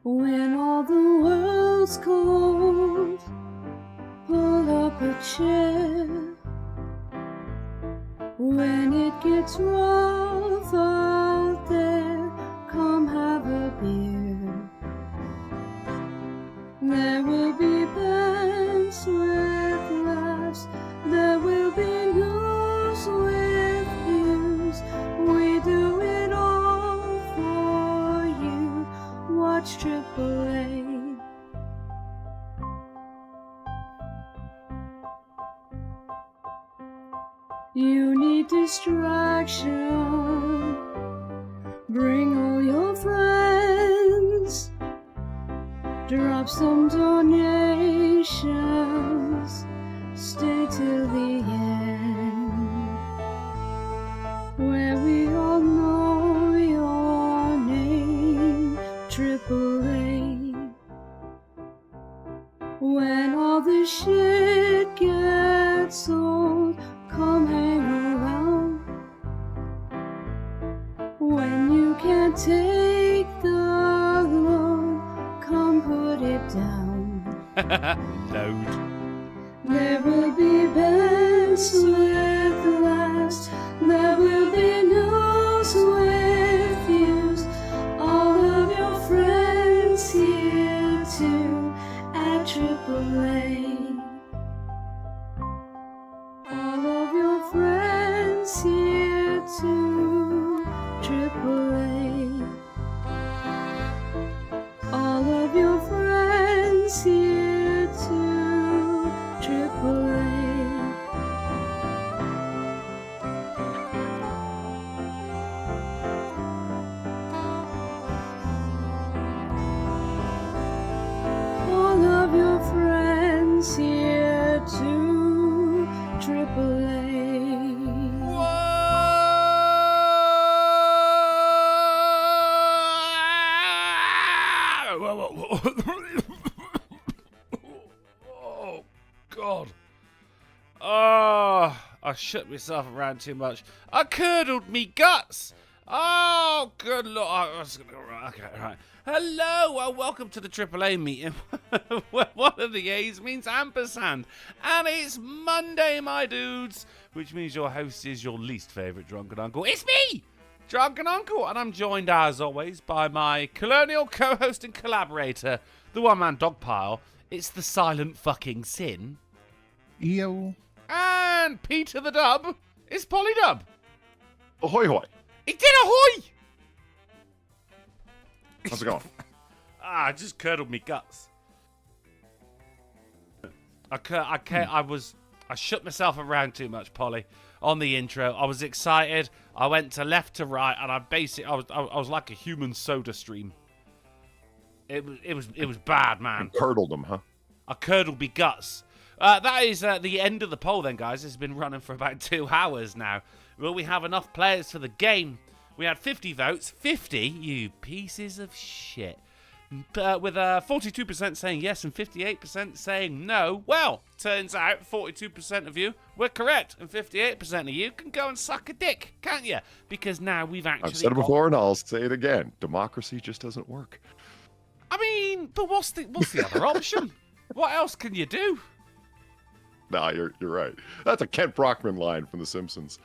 When all the world's cold, pull up a chair. When it gets rough out there, come have a beer. There will be bands with laughs, there will be news with views. We do it all for you. Watch AAA. You need distraction. Bring all your friends. Drop some donations. Stay till the end, where we all know your name. AAA. When all the shit gets old, come hang around. When you can't take the load, come put it down. Load. There will be bands with laughs, there will be news with views. All of your friends here too at AAA. All of your friends here too, AAA. All of your friends here too, AAA. All of your friends here too, AAA. Oh, God. Oh, I shook myself around too much. I curdled me guts. Oh, good lord. I was gonna, okay, right. Hello, and welcome to the AAA meeting. Where one of the A's means ampersand. And it's Monday, my dudes. Which means your host is your least favourite drunken uncle. It's me, Drunken Uncle. And I'm joined, as always, by my colonial co-host and collaborator, the one-man dog pile. It's the silent fucking sin. Yo. And Peter the Dub is Polydub. Ahoy hoy. He did ahoy! How's it going? I just curdled me guts. I shook myself around too much, Polly, on the intro. I was excited. I went to left to right, and I was like a human soda stream. It was bad, man. You curdled them, huh? I curdled me guts. That is the end of the poll then, guys. It's been running for about 2 hours now. Will we have enough players for the game? We had 50 votes. 50? You pieces of shit. With 42% saying yes and 58% saying no. Well, turns out 42% of you were correct, and 58% of you can go and suck a dick, can't you? Because now we've actually... I've said it before and I'll say it again. Democracy just doesn't work. I mean, but what's the other option? What else can you do? Nah, you're right. That's a Kent Brockman line from The Simpsons.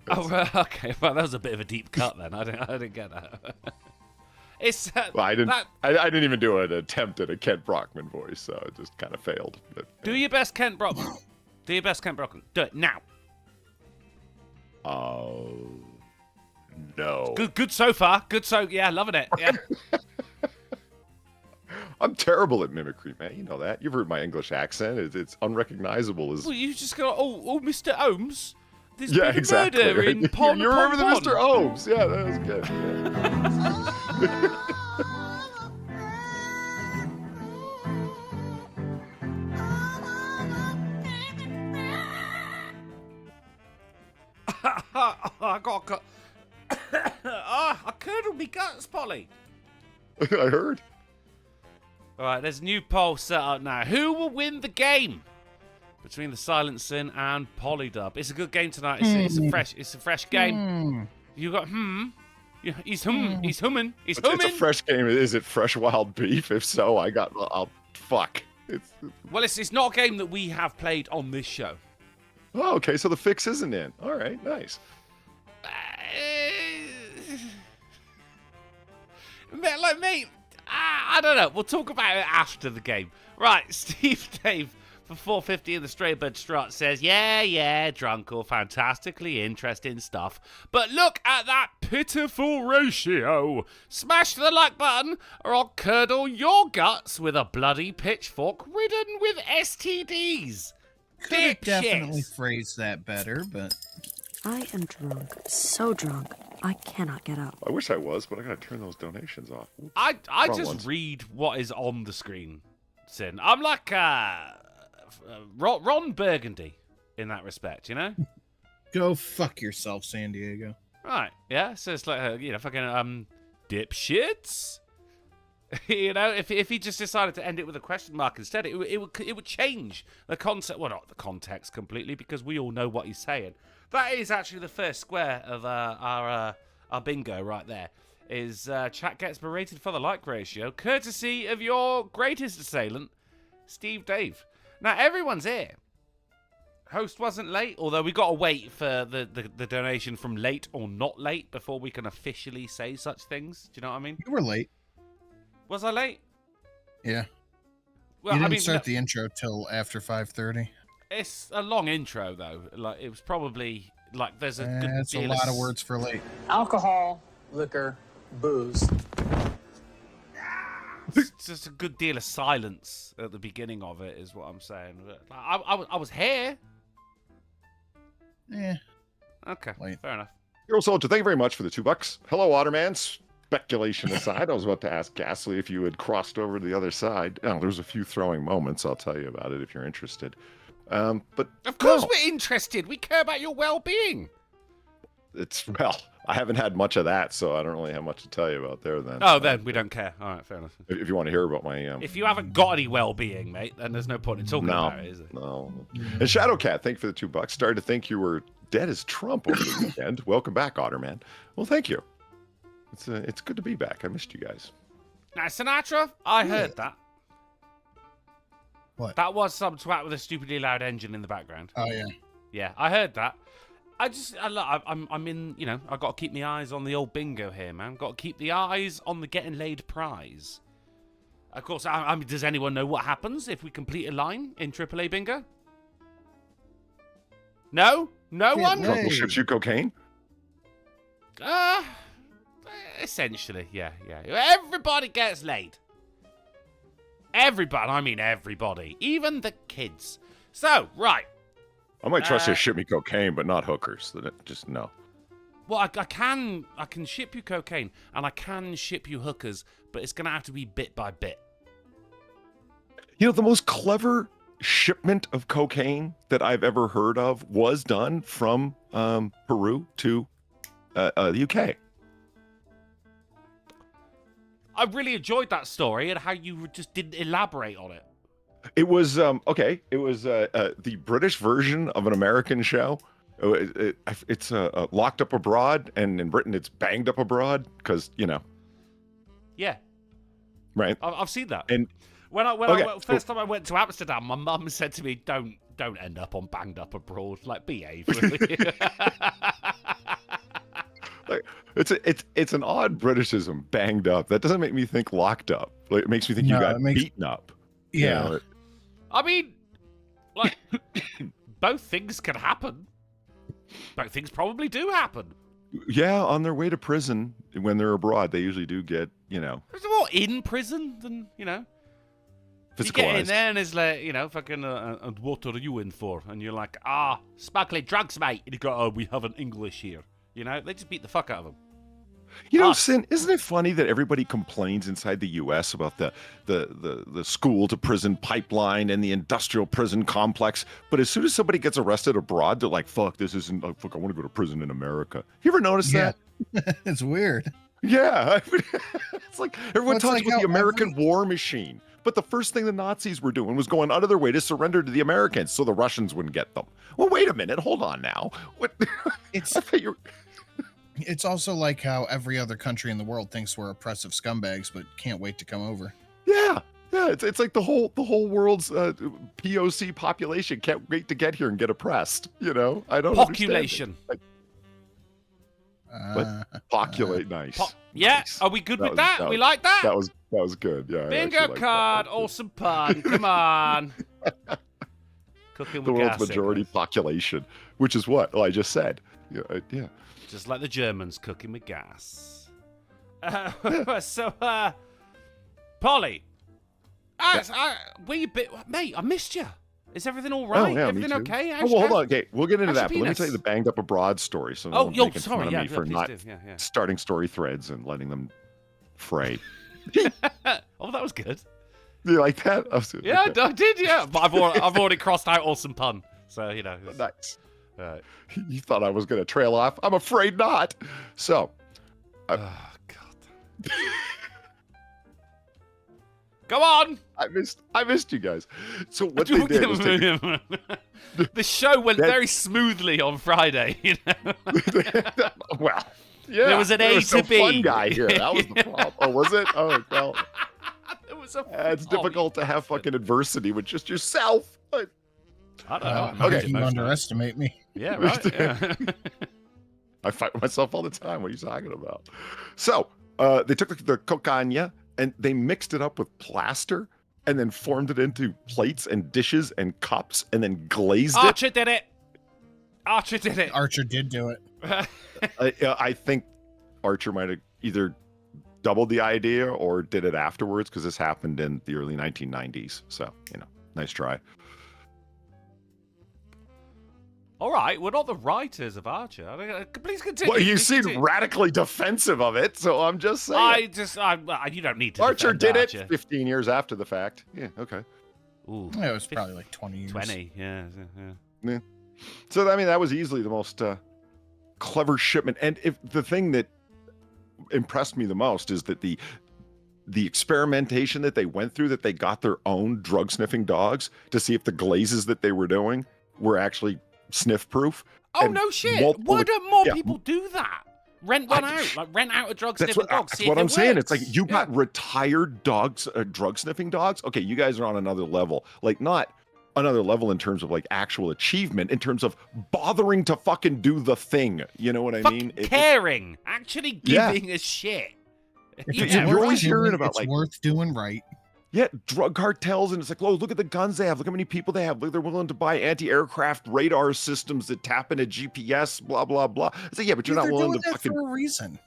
Oh, okay. Well, that was a bit of a deep cut then. I didn't get that. It's well, I didn't even do an attempt at a Kent Brockman voice, so it just kind of failed. But, do your best, Kent Brockman. Do your best, Kent Brockman. Do it now. Oh, no. Good so far. Yeah, loving it. Yeah. I'm terrible at mimicry, man. You know that. You've heard my English accent. It's unrecognizable as... Well, you just go, oh, Mr. Ohms. There's yeah, been exactly. a murder in Pond. You remember the Mr. Ohms? Yeah, that was good. I got cut. I curdled me guts, Polly. I heard. All right, there's a new poll set up now. Who will win the game? between the Silencing and Polydub. It's a good game tonight. It's a fresh game. You got Yeah, he's humming. He's humming. It's a fresh game. Is it fresh wild beef? If so, I'll fuck. Well, it's not a game that we have played on this show. Oh, okay. So the fix isn't in. All right, nice. Like, mate, I don't know. We'll talk about it after the game. Right, Steve Dave for 450 in the Stray Bird Strut says, yeah, Drunkle, fantastically interesting stuff. But look at that pitiful ratio. Smash the like button or I'll curdle your guts with a bloody pitchfork ridden with STDs. Could have definitely phrased that better, but... I am drunk. So drunk. I cannot get up. I wish I was, but I gotta turn those donations off. Oops. I just read what is on the screen, Sin. I'm like Ron Burgundy in that respect, you know? Go fuck yourself, San Diego. Right, yeah, so it's like, fucking, dipshits? You know, if he just decided to end it with a question mark instead, it would change the concept, well, not the context completely, because we all know what he's saying. That is actually the first square of our bingo right there. Is chat gets berated for the like ratio, courtesy of your greatest assailant, Steve Dave. Now, everyone's here. Host wasn't late, although we got to wait for the donation from late or not late before we can officially say such things. Do you know what I mean? You were late. Was I late? Yeah. Well, you didn't start the intro till after 5:30. It's a long intro, though. Like, it was probably, like, there's a good It's deal a lot of words for late. Alcohol, liquor, booze. It's just a good deal of silence at the beginning of it, is what I'm saying. I was here. Yeah. Okay, Late. fair enough. Hero Soldier, thank you very much for the $2. Hello, Waterman. Speculation aside, I was about to ask Ghastly if you had crossed over to the other side. Oh, there was a few throwing moments. I'll tell you about it if you're interested. But of course no. we're interested. We care about your well-being. Well, I haven't had much of that, so I don't really have much to tell you about there then. Oh, then we don't care. All right, fair enough. If you want to hear about my... If you haven't got any well-being, mate, then there's no point in talking about it, is there? No. And Shadowcat, thank you for the $2. Started to think you were dead as Trump over the weekend. Welcome back, Otterman. Well, thank you. It's good to be back. I missed you guys. Now, Sinatra, I heard that. What? That was some twat with a stupidly loud engine in the background. Oh, yeah. Yeah, I heard that. I'm in, you know, I've got to keep my eyes on the old bingo here, man. Got to keep the eyes on the getting laid prize. Of course, I mean, does anyone know what happens if we complete a line in AAA bingo? No? No one? Drunkle ships you cocaine? Essentially, yeah. Everybody gets laid. Everybody, I mean everybody. Even the kids. So, right. I might trust you to ship me cocaine, but not hookers. Just no. Well, I can ship you cocaine, and I can ship you hookers, but it's going to have to be bit by bit. You know, the most clever shipment of cocaine that I've ever heard of was done from Peru to the UK. I really enjoyed that story and how you just didn't elaborate on it. It was okay. It was the British version of an American show. It's Locked Up Abroad, and in Britain it's Banged Up Abroad because Yeah. Right. I've seen that. And when first time I went to Amsterdam, my mum said to me, "Don't end up on Banged Up Abroad. Like, behave." Really. Like, it's an odd Britishism, banged up. That doesn't make me think locked up. Like, it makes me think you got beaten up. Yeah. You know? I mean, like, both things can happen. Both things probably do happen. Yeah, on their way to prison when they're abroad, they usually do get, There's more in prison than, You get in there and it's like, fucking, and what are you in for? And you're like, smuggling drugs, mate. And you go, we have an English here. They just beat the fuck out of them. Sin, isn't it funny that everybody complains inside the U.S. about the school to prison pipeline and the industrial prison complex, but as soon as somebody gets arrested abroad, they're like, fuck, this isn't, fuck, I want to go to prison in America. You ever notice that? It's weird. Yeah. It's like everyone talks about the American war machine, But the first thing the Nazis were doing was going out of their way to surrender to the Americans so the Russians wouldn't get them. Well, wait a minute. Hold on now. What? It's I thought you were... it's also like how every other country in the world thinks we're oppressive scumbags, but can't wait to come over. Yeah. Yeah, it's like the whole world's POC population can't wait to get here and get oppressed. You know, I don't Population. Populate, nice. Yeah, Nice. are we good with that? We like that? That was good. Yeah. Bingo card, awesome pun. Come on. Cooking The with world's gas. majority population, which is what I just said. Yeah. Just like the Germans cooking with gas. So, Polly. Were you mate, I missed you. Is everything all right? Yeah, everything me too. okay? Well, hold on. Okay, we'll get into how's that. your But let me penis? tell you the banged up abroad story. So Oh, no one's making sorry. fun of Yeah, me for please not do. Yeah. starting story threads and letting them fray. Oh, that was good. You like that? Yeah, I did. Yeah, but I've already crossed out awesome pun. So you know. Nice. Right. You thought I was going to trail off? I'm afraid not. So, Oh God. Go on. I missed you guys. So what they did was the show went very smoothly on Friday. You know. well, yeah. There was an A to no B. fun guy here. That was the problem. Oh, was it? Oh, well. It was a. It's difficult to have fucking adversity with just yourself. But I don't know. How Okay. did you underestimate me? Yeah, right. Yeah. I fight with myself all the time. What are you talking about? So they took the cocaine and they mixed it up with plaster and then formed it into plates and dishes and cups and then glazed Archer did it. Archer did it. Archer did do it. I think Archer might have either doubled the idea or did it afterwards because this happened in the early 1990s. So, nice try. All right, we're not the writers of Archer. Please continue. Well, you Please seem continue. radically defensive of it, so I'm just saying. You don't need to. Archer defend did Archer. it 15 years after the fact. Yeah, okay. Ooh, It was probably like 20 years. 20. Yeah. So, I mean, that was easily the most clever shipment. And if the thing that impressed me the most is that the experimentation that they went through, that they got their own drug sniffing dogs to see if the glazes that they were doing were actually sniff proof. Oh, And no shit. multiple- Why don't more yeah. people do that? Rent one out. Like, rent out a drug That's sniffing dog. that's See what if I'm it saying. works. It's like you got retired dogs, drug sniffing dogs. Okay, you guys are on another level. Like not another level in terms of like actual achievement, in terms of bothering to fucking do the thing. You know what I mean? Caring. Actually giving a shit. If Yeah, you're worth always doing, hearing about, it's like- worth doing right. Yeah, drug cartels, and it's like, oh, look at the guns they have. Look how many people they have. Look, they're willing to buy anti-aircraft radar systems that tap into GPS. Blah blah blah. It's like, yeah, but you're not They're willing doing to that fucking. for a reason.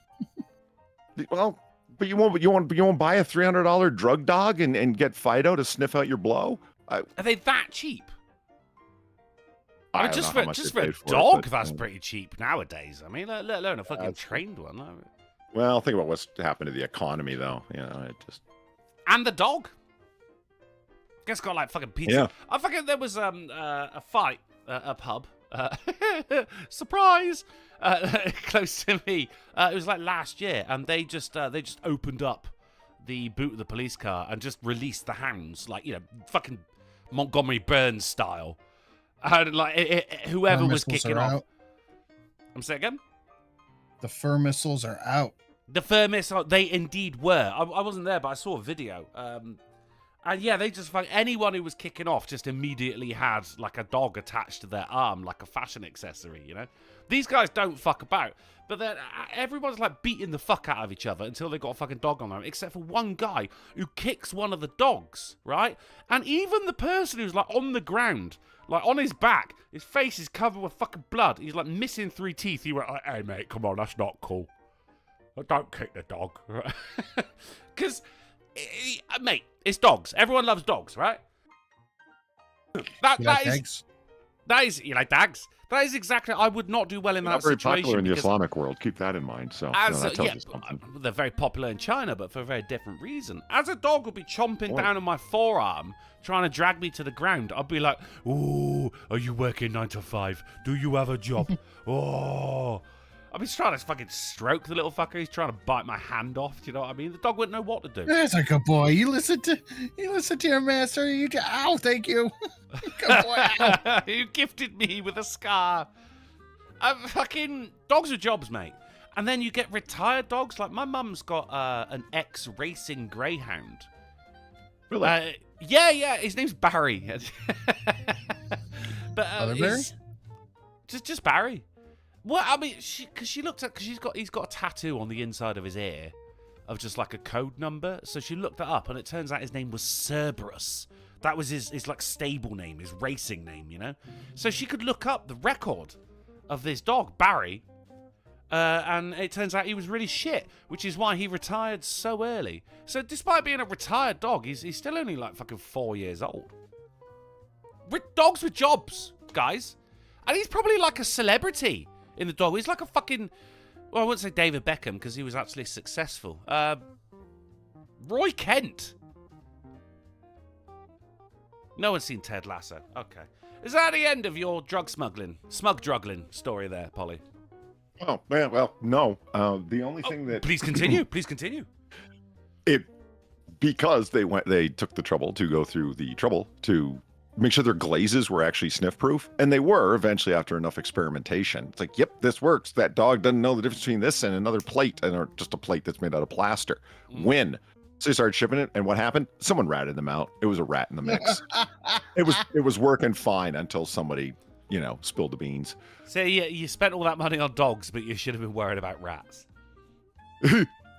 Well, but you won't buy a $300 drug dog and get Fido to sniff out your blow. Are they that cheap? I mean, don't just know how for much just they for a paid for it, dog, but, that's pretty cheap nowadays. I mean, let alone a fucking That's- trained one. Well, think about what's happened to the economy, though. It just. And the dog. Guess got like fucking pizza. Yeah. I fucking there was a fight at a pub. Surprise! Close to me. It was like last year, and they just opened up the boot of the police car and just released the hounds, like fucking Montgomery Burns style. And like whoever Fur was missiles kicking are off. out. I'm saying again. The fur missiles are out. The fur missile, they indeed were. I wasn't there, but I saw a video. And yeah, they just anyone who was kicking off just immediately had like a dog attached to their arm, like a fashion accessory. These guys don't fuck about, but then everyone's like beating the fuck out of each other until they got a fucking dog on them, except for one guy who kicks one of the dogs, right? And even the person who's like on the ground, like on his back, his face is covered with fucking blood. He's like missing 3 teeth. He went, "Hey mate, come on, that's not cool. Don't kick the dog," because. Mate, it's dogs. Everyone loves dogs, right? You like That is, you like dags? That is exactly. I would not do well in Not that very situation. popular in the because Islamic world. Keep that in mind. So that tells you something. they're very popular in China, but for a very different reason. As a dog would be chomping down on my forearm, trying to drag me to the ground, I'd be like, "Ooh, are you working 9 to 5? Do you have a job? Oh." I mean, he's trying to fucking stroke the little fucker. He's trying to bite my hand off. Do you know what I mean? The dog wouldn't know what to do. That's a good boy. You listen to your master. Ow, thank you. Good boy. Ow. You gifted me with a scar. Fucking dogs are jobs, mate. And then you get retired dogs. Like my mum's got an ex-racing greyhound. Really? Yeah. His name's Barry. But Other Barry? Just Barry. Well, I mean, because he's got a tattoo on the inside of his ear of just like a code number. So she looked it up, and it turns out his name was Cerberus. That was his like stable name, his racing name, you know. So she could look up the record of this dog, Barry, and it turns out he was really shit, which is why he retired so early. So despite being a retired dog, he's still only like fucking 4 years old. Dogs with jobs, guys, and he's probably like a celebrity in the dog. He's like a fucking, well, I wouldn't say David Beckham because he was actually successful. Roy Kent. No one's seen Ted Lasso. Okay. Is that the end of your smug druggling story there, Polly? Oh, man, well, no. The only thing that... Please continue. Please continue. Because they took the trouble to go through the trouble to make sure their glazes were actually sniff proof, and they were eventually after enough experimentation. It's like, yep, this works. That dog doesn't know the difference between this and another plate, or just a plate that's made out of plaster. Win. So they started shipping it, and what happened? Someone ratted them out. It was a rat in the mix. It was working fine until somebody, spilled the beans. So you spent all that money on dogs, but you should have been worried about rats.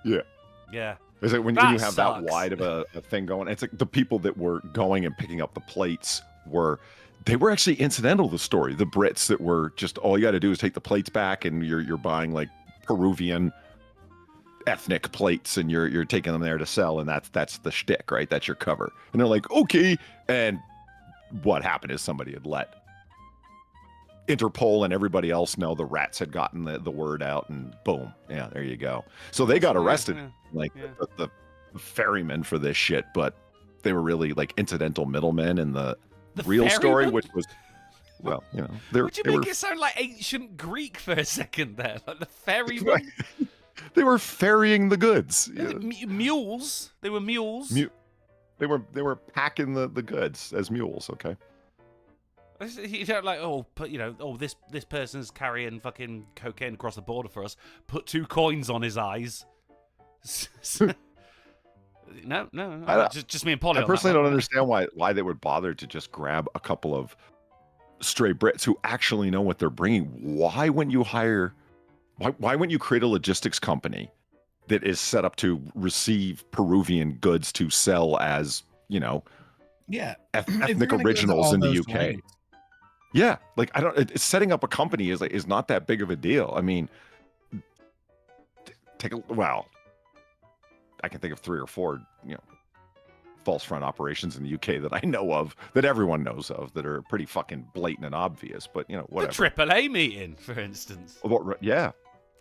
Yeah. Yeah. Is it when you have sucks. that wide of a thing going? It's like the people that were going and picking up the plates were actually incidental to the story. The Brits that were just, all you got to do is take the plates back, and you're buying like Peruvian ethnic plates, and you're taking them there to sell, and that's the shtick, right? That's your cover. And they're like, okay. And what happened is somebody had let Interpol and everybody else know the rats had gotten the word out, and boom, yeah, there you go. So they got arrested, the ferrymen for this shit, but they were really like incidental middlemen in the real ferrymen? story, which was, well, Would you make it sound like ancient Greek for a second there? Like the ferrymen? They were ferrying the goods. Mules. They were mules. They were packing the goods as mules. Okay. You don't like, this person's carrying fucking cocaine across the border for us. Put 2 coins on his eyes. No. Just me and Polly. I personally don't understand why they would bother to just grab a couple of stray Brits who actually know what they're bringing. Why wouldn't you create a logistics company that is set up to receive Peruvian goods to sell as, ethnic originals in the UK? Lanes. Yeah, like setting up a company is not that big of a deal. I mean, I can think of 3 or 4, false front operations in the UK that I know of, that everyone knows of, that are pretty fucking blatant and obvious. But whatever. The AAA meeting, for instance. Yeah.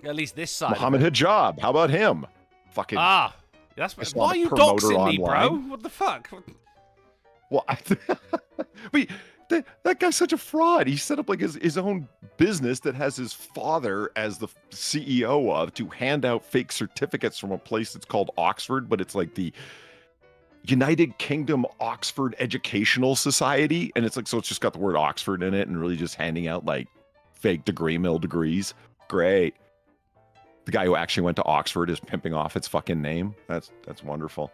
At least this side. Mohammed Hijab. How about him? Fucking. That's why are you doxing me, bro? What the fuck? Well, but that guy's such a fraud. He set up like his own business that has his father as the CEO of, to hand out fake certificates from a place that's called Oxford, but it's like the United Kingdom Oxford Educational Society, and it's like, so it's just got the word Oxford in it, and really just handing out like fake degree mill degrees. Great. The guy who actually went to Oxford is pimping off its fucking name. That's wonderful.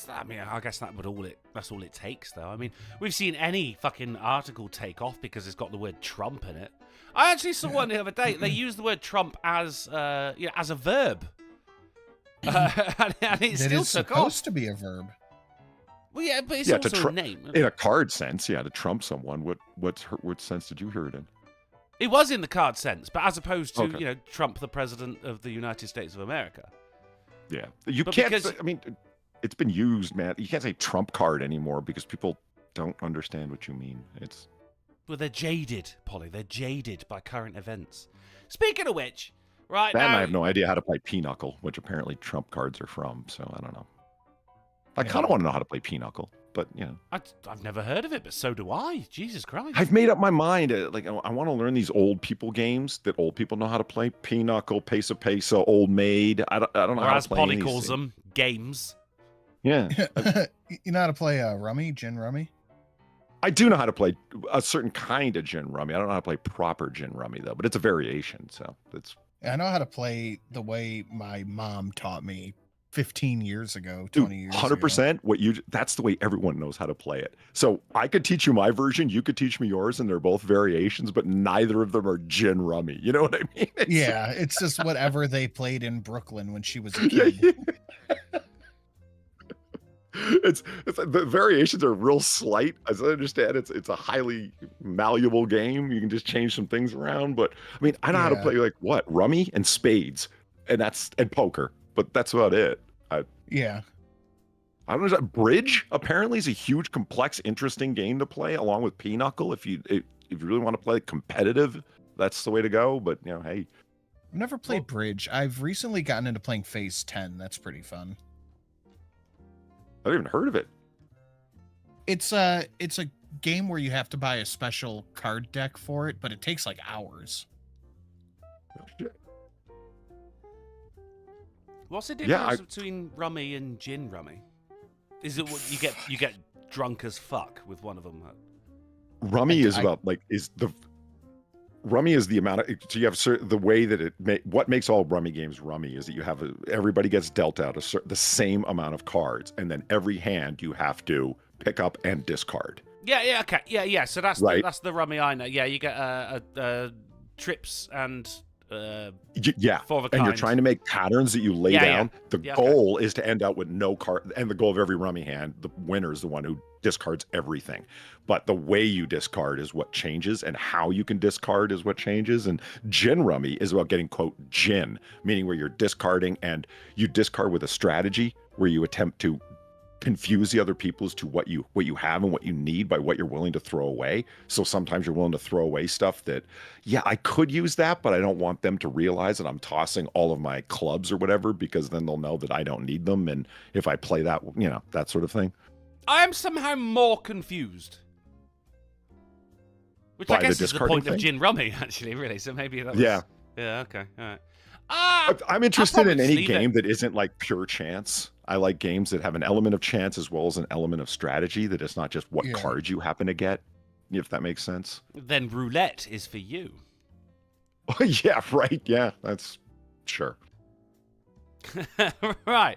I mean, I guess that's all it takes, though. I mean, we've seen any fucking article take off because it's got the word Trump in it. I actually saw one the other day. They used the word Trump as a verb, and it still took off. It's supposed to be a verb. Well, yeah, but it's also a name. In a card sense, yeah, to trump someone. What sense did you hear it in? It was in the card sense, but as opposed to Trump, the president of the United States of America. Yeah, I mean, it's been used, man. You can't say Trump card anymore because people don't understand what you mean. Well, they're jaded, Polly. They're jaded by current events. Speaking of which, right now, now, I have no idea how to play Pinochle, which apparently Trump cards are from. So I don't know. I kind of want to know how to play Pinochle, but you know. I've never heard of it, but so do I. Jesus Christ. I've made up my mind. Like, I want to learn these old people games that old people know how to play. Pinochle, Pesa Pesa, Old Maid. I don't know or how as to play Polly any of these calls them, games. things. Yeah. You know how to play rummy, gin rummy? I do know how to play a certain kind of gin rummy. I don't know how to play proper gin rummy, though, but it's a variation. So that's. I know how to play the way my mom taught me 15 years ago, 20 years 100%. That's the way everyone knows how to play it. So I could teach you my version, you could teach me yours, and they're both variations, but neither of them are gin rummy. You know what I mean? Yeah, it's just whatever they played in Brooklyn when she was a kid. It's the variations are real slight. As I understand, it's a highly malleable game. You can just change some things around. But I mean, I know how to play like what rummy and spades, and poker. But that's about it. Yeah. I don't know. Bridge apparently is a huge, complex, interesting game to play, along with Pinochle. If you really want to play competitive, that's the way to go. But you know, hey, I've never played bridge. I've recently gotten into playing Phase 10. That's pretty fun. I've even heard of it. It's a game where you have to buy a special card deck for it, but it takes like hours. Oh, shit. What's the difference between rummy and gin rummy? Is it what you get drunk as fuck with one of them? Rummy is rummy is the amount of, so you have the way that what makes all rummy games rummy is that you have everybody gets dealt out the same amount of cards, and then every hand you have to pick up and discard. Yeah, okay, yeah. So that's right. That's the rummy I know. Yeah, you get trips and. And kind. you're trying to make patterns that you lay down. The goal is to end out with no card, and the goal of every rummy hand, the winner is the one who discards everything. But the way you discard is what changes, and how you can discard is what changes. And gin rummy is about getting, quote, gin, meaning where you're discarding, and you discard with a strategy where you attempt to confuse the other people as to what you have and what you need by what you're willing to throw away. So sometimes you're willing to throw away stuff that, I could use that, but I don't want them to realize that I'm tossing all of my clubs or whatever, because then they'll know that I don't need them. And if I play that, that sort of thing. I am somehow more confused. Which I guess is the point of gin rummy, actually, really. So maybe that was... Yeah, okay, all right. I'm interested in any game that isn't like pure chance. I like games that have an element of chance as well as an element of strategy, that it's not just what cards you happen to get, if that makes sense. Then roulette is for you. Yeah, right. Yeah, that's sure. Right.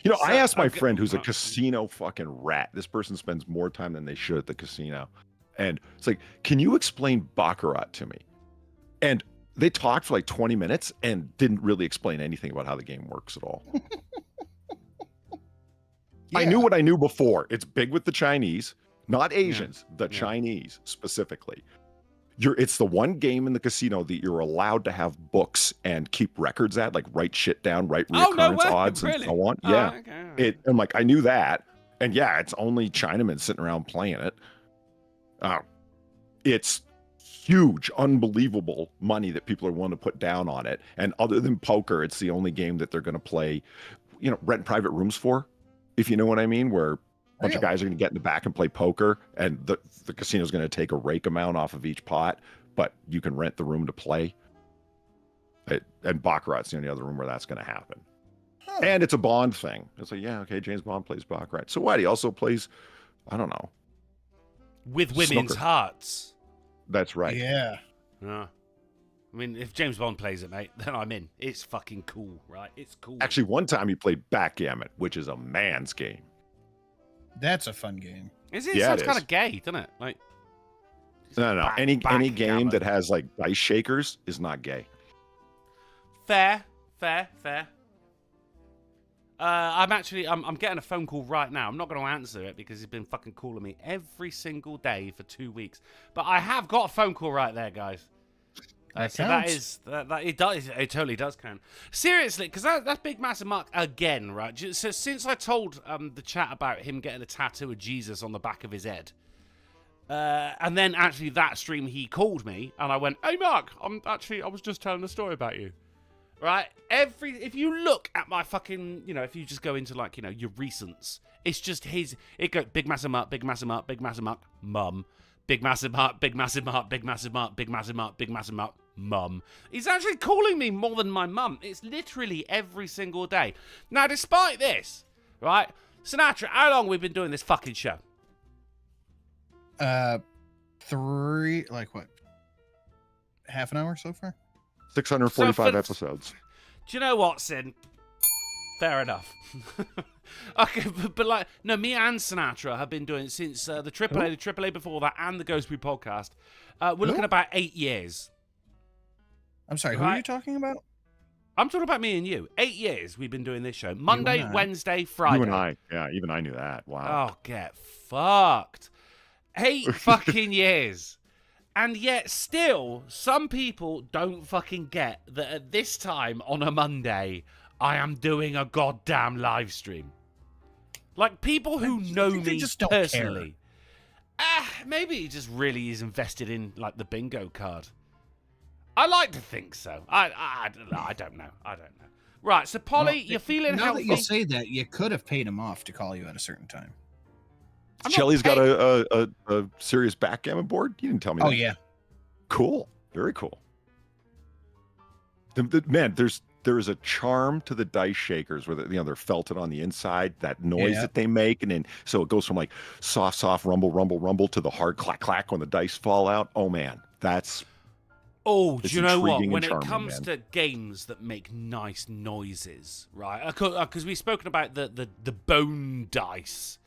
So I asked my friend who's a casino fucking rat. This person spends more time than they should at the casino. And it's like, can you explain Baccarat to me? And they talked for like 20 minutes and didn't really explain anything about how the game works at all. I knew what I knew before. It's big with the Chinese, not Asians, the Chinese specifically. It's the one game in the casino that you're allowed to have books and keep records at, like write shit down, write reoccurrence odds and so on. Yeah. Okay. I'm like, I knew that. And it's only Chinamen sitting around playing it. It's huge, unbelievable money that people are willing to put down on it. And other than poker, it's the only game that they're going to play, rent private rooms for, if you know what I mean, where a bunch of guys are going to get in the back and play poker, and the casino's going to take a rake amount off of each pot, but you can rent the room to play. And Baccarat's the only other room where that's going to happen. Huh. And it's a Bond thing. It's like, okay, James Bond plays Baccarat. So what? He also plays, I don't know. With women's hearts. That's right. Yeah. I mean, if James Bond plays it, mate, then I'm in. It's fucking cool, right? It's cool. Actually, one time he played backgammon, which is a man's game. That's a fun game. Is it? It sounds kind of gay, doesn't it? Like, no. Any game that has like dice shakers is not gay. Fair. I'm getting a phone call right now. I'm not going to answer it because he's been fucking calling me every single day for 2 weeks. But I have got a phone call right there, guys. It totally does count. Seriously, because that's big, massive mark again, right? So since I told the chat about him getting a tattoo of Jesus on the back of his head, and then actually that stream he called me and I went, "Hey Mark, I was just telling a story about you." right? If you look at my fucking, if you just go into like, your recents, it's just it goes big massive mark, big massive mark, big massive mark, mum. Big massive mark, big massive mark, big massive mark, big massive mark, big massive mark, mum. He's actually calling me more than my mum. It's literally every single day. Now, despite this, right, Sinatra, how long have we been doing this fucking show? 3, like what? Half an hour so far? 645 episodes. Do you know what, Sin? Fair enough. Okay, but like, no, me and Sinatra have been doing it since the AAA before that, and the Ghost Brew podcast. We're looking at about 8 years. I'm sorry, who are you talking about? I'm talking about me and you. 8 years we've been doing this show. Monday, Wednesday, Friday. You and I. Yeah, even I knew that. Wow. Oh, get fucked. 8 fucking years. And yet still, some people don't fucking get that at this time on a Monday, I am doing a goddamn live stream. Like, people who know me just don't personally. Maybe he just really is invested in, like, the bingo card. I like to think so. I don't know. Right, so Polly, you're feeling now healthy. Now that you say that, you could have paid him off to call you at a certain time. Shelly's got a serious backgammon board? You didn't tell me that. Oh, yeah. Cool. Very cool. Man, there is a charm to the dice shakers where they're felted on the inside, that noise that they make, and then so it goes from like soft rumble rumble to the hard clack when the dice fall out. Oh man, do you know what? When it comes to games that make nice noises, right? Because we've spoken about the bone dice,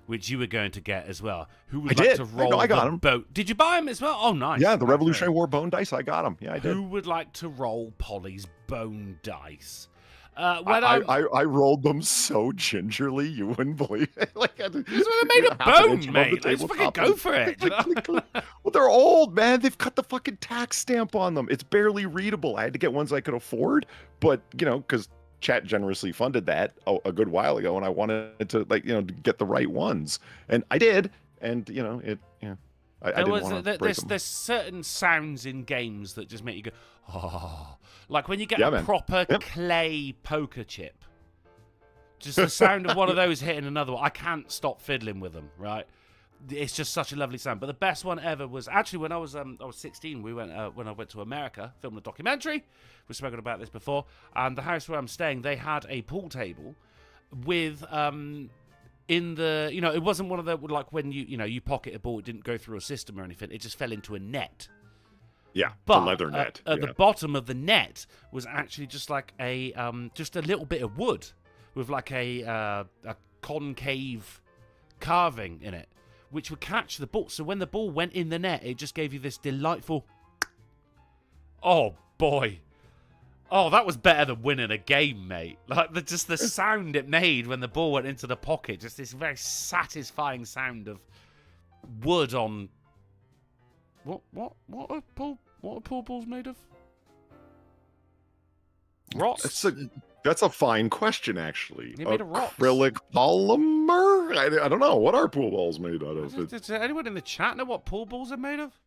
which you were going to get as well. Who would like to roll? I got them. Did you buy them as well? Oh, nice. Yeah, the Revolutionary War bone dice. I got them. Yeah, I did. Who would like to roll Polly's bone dice? I rolled them so gingerly, you wouldn't believe it. Like, they're made of bone, mate. Let's fucking go for it. Well, they're old, man. They've cut the fucking tax stamp on them. It's barely readable. I had to get ones I could afford, but because Chat generously funded that a good while ago, and I wanted to to get the right ones, and I did, and I didn't want to break them. There's certain sounds in games that just make you go, oh, like when you get a proper clay poker chip. Just the sound of one of those hitting another one. I can't stop fiddling with them, right? It's just such a lovely sound. But the best one ever was actually when I was 16. We went when I went to America, filmed a documentary. We've spoken about this before. And the house where I'm staying, they had a pool table with in the it wasn't one of the like when you pocket a ball, it didn't go through a system or anything. It just fell into a net. Yeah, but the leather net. At the bottom of the net was actually just like a just a little bit of wood with like a concave carving in it, which would catch the ball. So when the ball went in the net, it just gave you this delightful... Oh, boy. Oh, that was better than winning a game, mate. Like, just the sound it made when the ball went into the pocket. Just this very satisfying sound of wood on... What are pool balls made of? Rocks? That's a fine question, actually. They're made of rocks. Acrylic polymer? I don't know. What are pool balls made out of? Does anyone in the chat know what pool balls are made of?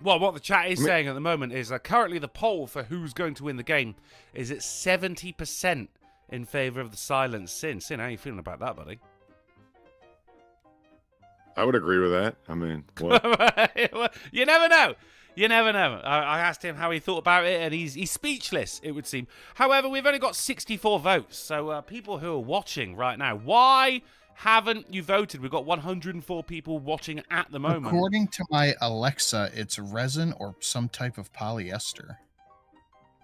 Well, what the chat is saying at the moment is currently the poll for who's going to win the game is at 70% in favour of the silent Sin. Sin, how are you feeling about that, buddy? I would agree with that. I mean, what? You never know. You never know. I asked him how he thought about it, and he's speechless, it would seem. However, we've only got 64 votes, so people who are watching right now, why haven't you voted? We've got 104 people watching at the moment. According to my Alexa, it's resin or some type of polyester.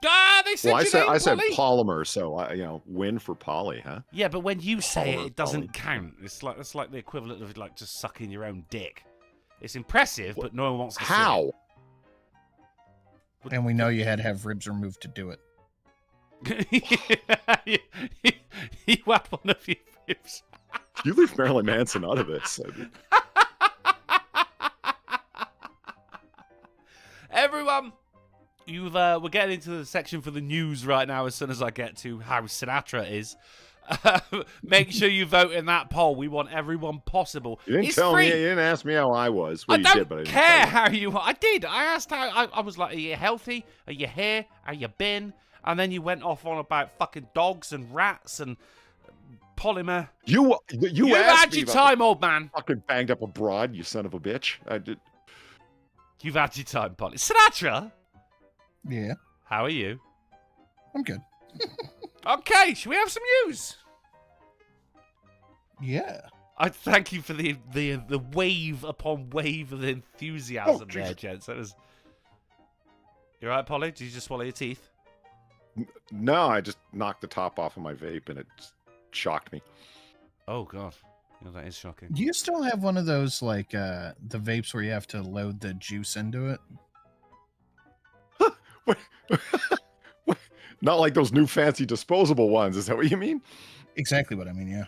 They said I said polymer, so win for poly, huh? Yeah, but when you say it doesn't count. It's like the equivalent of like just sucking your own dick. It's impressive, but no one wants to see it. How? And we know you had to have ribs removed to do it. You whap on a few ribs. You leave Marilyn Manson out of this. Everyone, we're getting into the section for the news right now as soon as I get to how Sinatra is. Make sure you vote in that poll. We want everyone possible. You didn't It's tell free. me. You didn't ask me how I was. Well, I you don't did, but I didn't care tell you. how you are. I did. I asked how. I was like, are you healthy? Are you here? Are you been? And then you went off on about fucking dogs and rats and polymer. You You've asked had me your about time, old man. the fucking banged up abroad, you son of a bitch. I did. You've had your time, Polly. Sinatra, Yeah, how are you? I'm good. Okay, should we have some news? Yeah. I thank you for the wave upon wave of enthusiasm there, Jesus. gents. That was. You all right, Polly? Did you just swallow your teeth? No, I just knocked the top off of my vape and it shocked me. Oh God, yeah, that is shocking. Do you still have one of those like the vapes where you have to load the juice into it? Not like those new fancy disposable ones. Is that what you mean? Exactly what I mean. Yeah.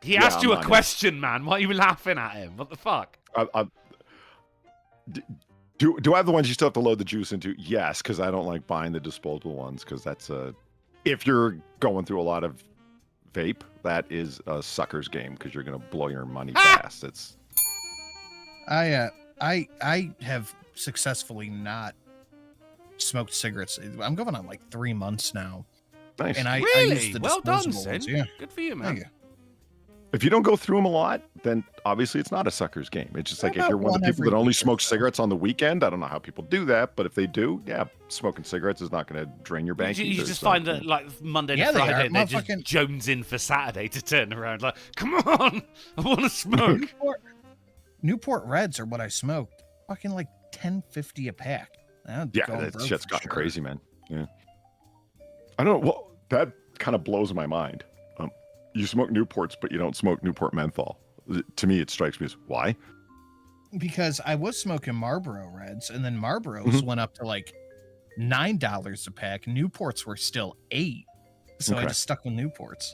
He Yeah, asked you I'm a not question, man. Why are you laughing at him? What the fuck? Do I have the ones you still have to load the juice into? Yes, because I don't like buying the disposable ones because that's if you're going through a lot of vape, that is a sucker's game because you're gonna blow your money fast. It's I have successfully not smoked cigarettes. I'm going on like 3 months now, nice. and I Really? use the Well done, disposable Sin. ones. Yeah. Good for you, man. Thank you. If you don't go through them a lot, then obviously it's not a sucker's game. It's just like if About you're one of the one people every that only week or smoke so. cigarettes on the weekend, I don't know how people do that, but if they do, yeah, smoking cigarettes is not going to drain your bank. You either, just so, find that like Monday Yeah, to they are. Friday, they're just Motherfucking- jonesing for Saturday to turn around. Like, come on, I want to smoke. Newport Reds are what I smoked. Fucking like $10.50 a pack. I'm yeah, going that broke shit's for gotten sure. crazy, man. Yeah, I don't know. Well, that kind of blows my mind. You smoke Newports, but you don't smoke Newport menthol. To me, it strikes me as why? Because I was smoking Marlboro Reds, and then Marlboros Mhm. went up to like $9 a pack. Newports were still $8, so I Okay. just stuck with Newports.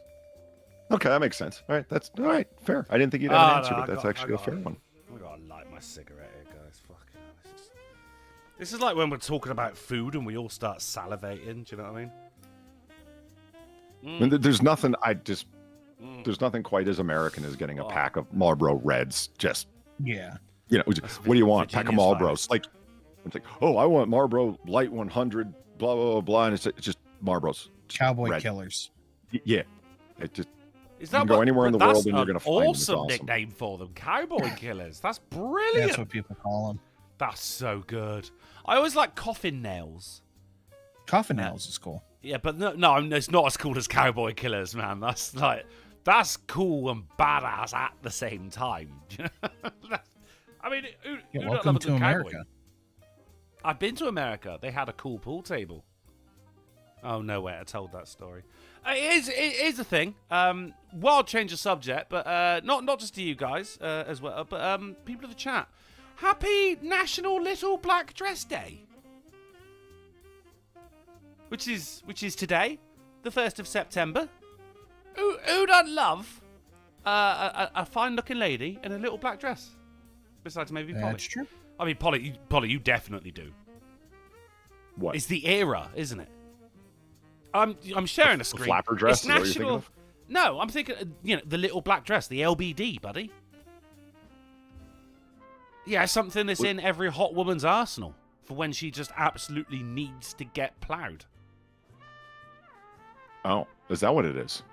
Okay, that makes sense. All right, that's all right. Fair. I didn't think you'd have an Oh, answer, no, but I that's got- actually I a fair got- one. I gotta light my cigarette here, guys. Fucking hell, this is like when we're talking about food and we all start salivating. Do you know what I mean? I mean, there's nothing. Mm. There's nothing quite as American as getting a Oh. pack of Marlboro Reds. Just Yeah. That's what do you want? Pack of Virginia's Marlboros. finest. Like, it's like, oh, I want Marlboro Light 100. Blah blah blah blah. And it's just Marlboros. Cowboy Red. Killers. Yeah, it just Is You can go anywhere in the that's world and you're an gonna find them. It's awesome awesome. nickname for them, Cowboy Killers. That's brilliant. That's what people call them. That's so good. I always like coffin nails. Coffin nails is cool. Yeah, but no, it's not as cool as Cowboy Killers, man. That's cool and badass at the same time. I mean, who Yeah, don't welcome love a to good America. cowboy? I've been to America. They had a cool pool table. Oh, no way. I told that story. It is a thing. Wild change of subject, but not just to you guys as well, but people of the chat. Happy National Little Black Dress Day. Which is today, the 1st of September. Who doesn't love a fine-looking lady in a little black dress? Besides maybe Polly. That's true. I mean, Polly, you definitely do. what? It's the era, isn't it? I'm sharing a The screen. flapper dress, It's is that what you're thinking national. of? No, I'm thinking, the little black dress, the LBD, buddy. Yeah, something that's in every hot woman's arsenal for when she just absolutely needs to get ploughed. Oh, is that what it is?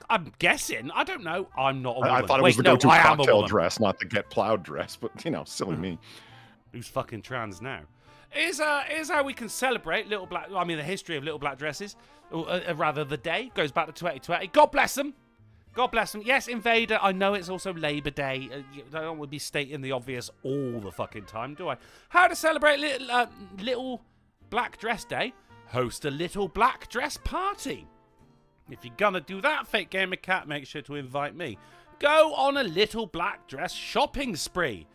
I'm guessing. I don't know. I'm not a woman. I thought it Wait, was the no, go-to I am a cocktail woman. dress, not the get plowed dress. But silly me. Who's fucking trans now? Is how we can celebrate little black. I mean, the history of little black dresses, or rather, the day goes back to 2020. God bless them. God bless them. Yes, Invader. I know it's also Labor Day. I don't want to be stating the obvious all the fucking time, do I? How to celebrate little Black Dress Day? Host a little black dress party. If you're gonna do that, Fake Gamer Cat, make sure to invite me. Go on a little black dress shopping spree.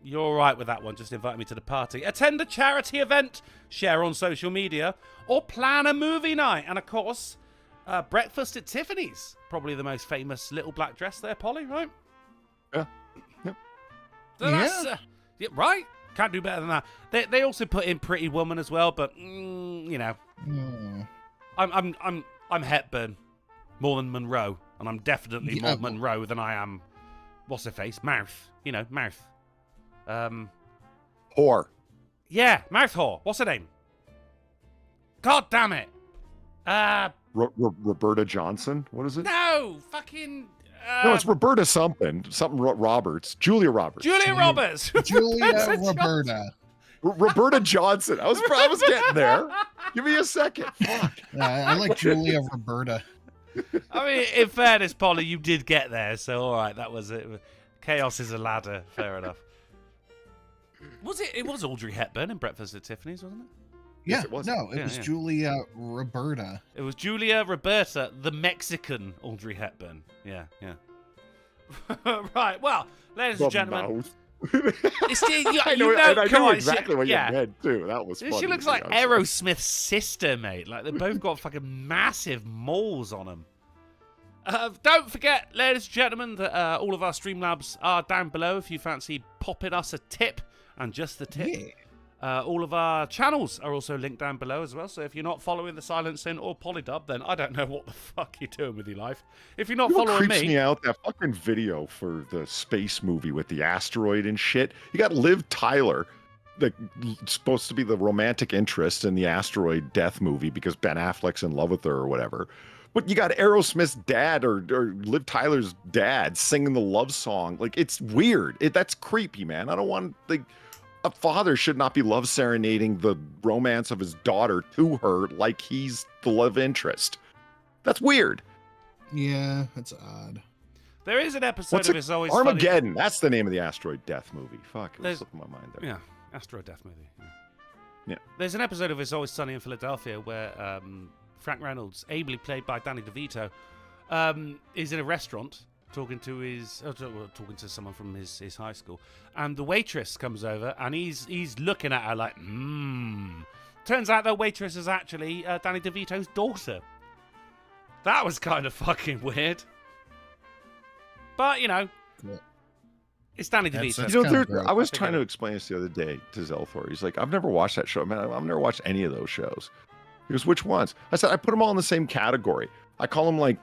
You're all right with that one. Just invite me to the party. Attend a charity event, share on social media, or plan a movie night. And of course, breakfast at Tiffany's. Probably the most famous little black dress there, Polly, right? Yeah. Yep. So that's, yeah, right? Can't do better than that. They also put in Pretty Woman as well, but Hmm. I'm Hepburn. More than Monroe. And I'm definitely Yeah, more Monroe than I am, what's her face? Mouth. You know, Mouth. Whore. Yeah, Mouth whore. What's her name? God damn it. Roberta Johnson? What is it? No, fucking... No, it's Roberta something. Something Roberts. Julia Roberts. Julia Roberts. Julia Roberta. Roberta Johnson. I was getting there. Give me a second. Fuck. I like Julia Roberta. I mean, in fairness, Polly, you did get there, so all right, that was it. Chaos is a ladder. Fair enough. Was it? It was Audrey Hepburn in Breakfast at Tiffany's, wasn't it? Yeah, Yes, it was. no, it was Julia Roberta. It was Julia Roberta, the Mexican Audrey Hepburn. Yeah. Right. Well, ladies and gentlemen, it's the, I know exactly what you meant too. That was funny. She looks like Aerosmith's sister, mate. Like they both got fucking massive moles on them. Don't forget, ladies and gentlemen, that all of our Streamlabs are down below if you fancy popping us a tip, and just the tip. Yeah. All of our channels are also linked down below as well, so if you're not following the Silencing or Polydub, then I don't know what the fuck you're doing with your life. If you're not following creeps me out, that fucking video for the space movie with the asteroid and shit. You got Liv Tyler, supposed to be the romantic interest in the asteroid death movie because Ben Affleck's in love with her or whatever. But you got Aerosmith's dad or Liv Tyler's dad singing the love song. Like, it's weird. That's creepy, man. I don't want, a father should not be love serenading the romance of his daughter to her like he's the love interest. That's weird. Yeah, that's odd. There is an episode of It's Always Armageddon. Sunny. That's the name of the asteroid death movie. Fuck, it was There's- slipping my mind there. Yeah, asteroid death movie. Yeah. There's an episode of It's Always Sunny in Philadelphia where Frank Reynolds, ably played by Danny DeVito, is in a restaurant talking to someone from his high school, and the waitress comes over and he's looking at her like, Turns out the waitress is actually Danny DeVito's daughter. That was kind of fucking weird. But, you know, Yeah. it's Danny That's- DeVito. that's You kind know, of gross. I was trying to explain this the other day to Zelthor. He's like, I've never watched that show. Man, I've never watched any of those shows. He goes, which ones? I said, I put them all in the same category. I call them like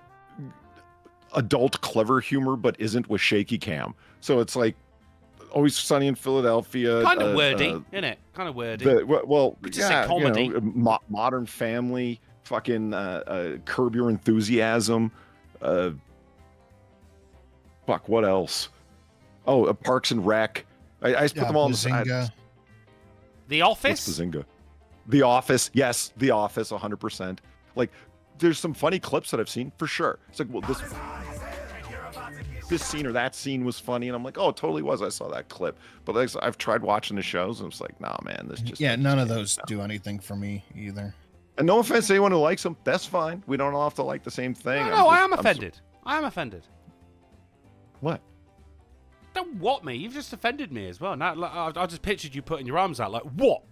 adult clever humor, but isn't with shaky cam. So it's like Always Sunny in Philadelphia. Kind of wordy, isn't it? Kind of wordy. Well, Could just say comedy. You know, Modern Family, fucking Curb Your Enthusiasm. Fuck, what else? Oh, Parks and Rec. I just put them all in the Bazinga. The Office? What's Bazinga? The Office. Yes, The Office, 100%. Like, there's some funny clips that I've seen for sure. It's like, well, this scene or that scene was funny, and I'm like, oh, it totally was. I saw that clip. But like, I've tried watching the shows, and it's like, nah, man, this just None of those do anything for me either. And no offense to anyone who likes them, that's fine. We don't all have to like the same thing. No, I am offended. I am offended. What? Don't what me. You've just offended me as well. Now, like, I just pictured you putting your arms out like, what?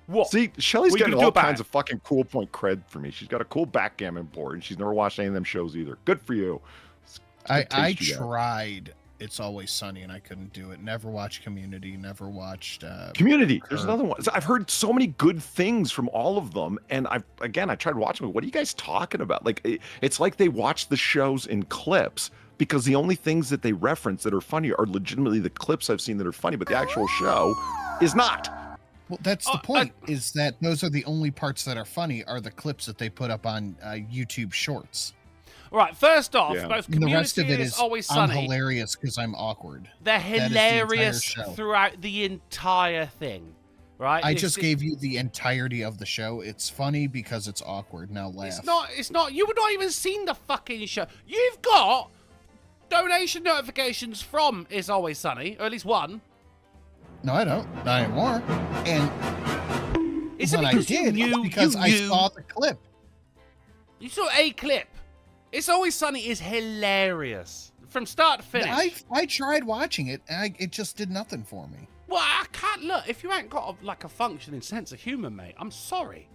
What? See, Shelly's What are you getting gonna do all about kinds it? of fucking cool point cred for me. She's got a cool backgammon board, and she's never watched any of them shows either. Good for you. It's good I taste you got. tried It's Always Sunny and I couldn't do it. Never watched Community, never watched Community. There's Curb. another one. I've heard so many good things from all of them, and I tried watching it. What are you guys talking about? Like, it's like they watch the shows in clips because the only things that they reference that are funny are legitimately the clips I've seen that are funny, but the actual show is not. Well, that's the point, is that those are the only parts that are funny are the clips that they put up on YouTube Shorts. All right, first off, Yeah. both And the Community rest of it and is, It's Always I'm Sunny. hilarious because I'm awkward. They're is the entire hilarious show. throughout the entire thing, right? I just gave you the entirety of the show. It's funny because it's awkward. Now laugh. It's not. You would not even seen the fucking show. You've got donation notifications from It's Always Sunny, or at least one. No, I don't. Not anymore. And Is it when I because did, you it's knew? because I you saw the clip. You saw a clip. It's Always Sunny is hilarious from start to finish. I tried watching it, and it just did nothing for me. Well, I can't look. If you ain't got a functioning sense of humour, mate, I'm sorry.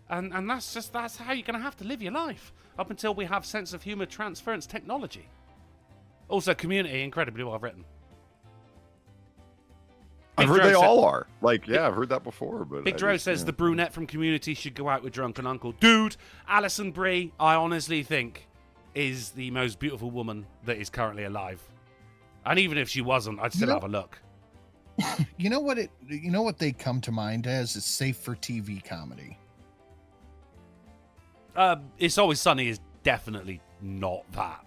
And that's how you're gonna have to live your life up until we have sense of humour transference technology. Also, Community, incredibly well written. I've heard Dro they said- all are. Like, yeah, I've heard that before. But Big I Dro just, says yeah. the brunette from Community should go out with Drunken Uncle. Dude, Alison Brie, I honestly think, is the most beautiful woman that is currently alive. And even if she wasn't, I'd still have a look. You know what they come to mind as is safe for TV comedy. It's Always Sunny is definitely not that.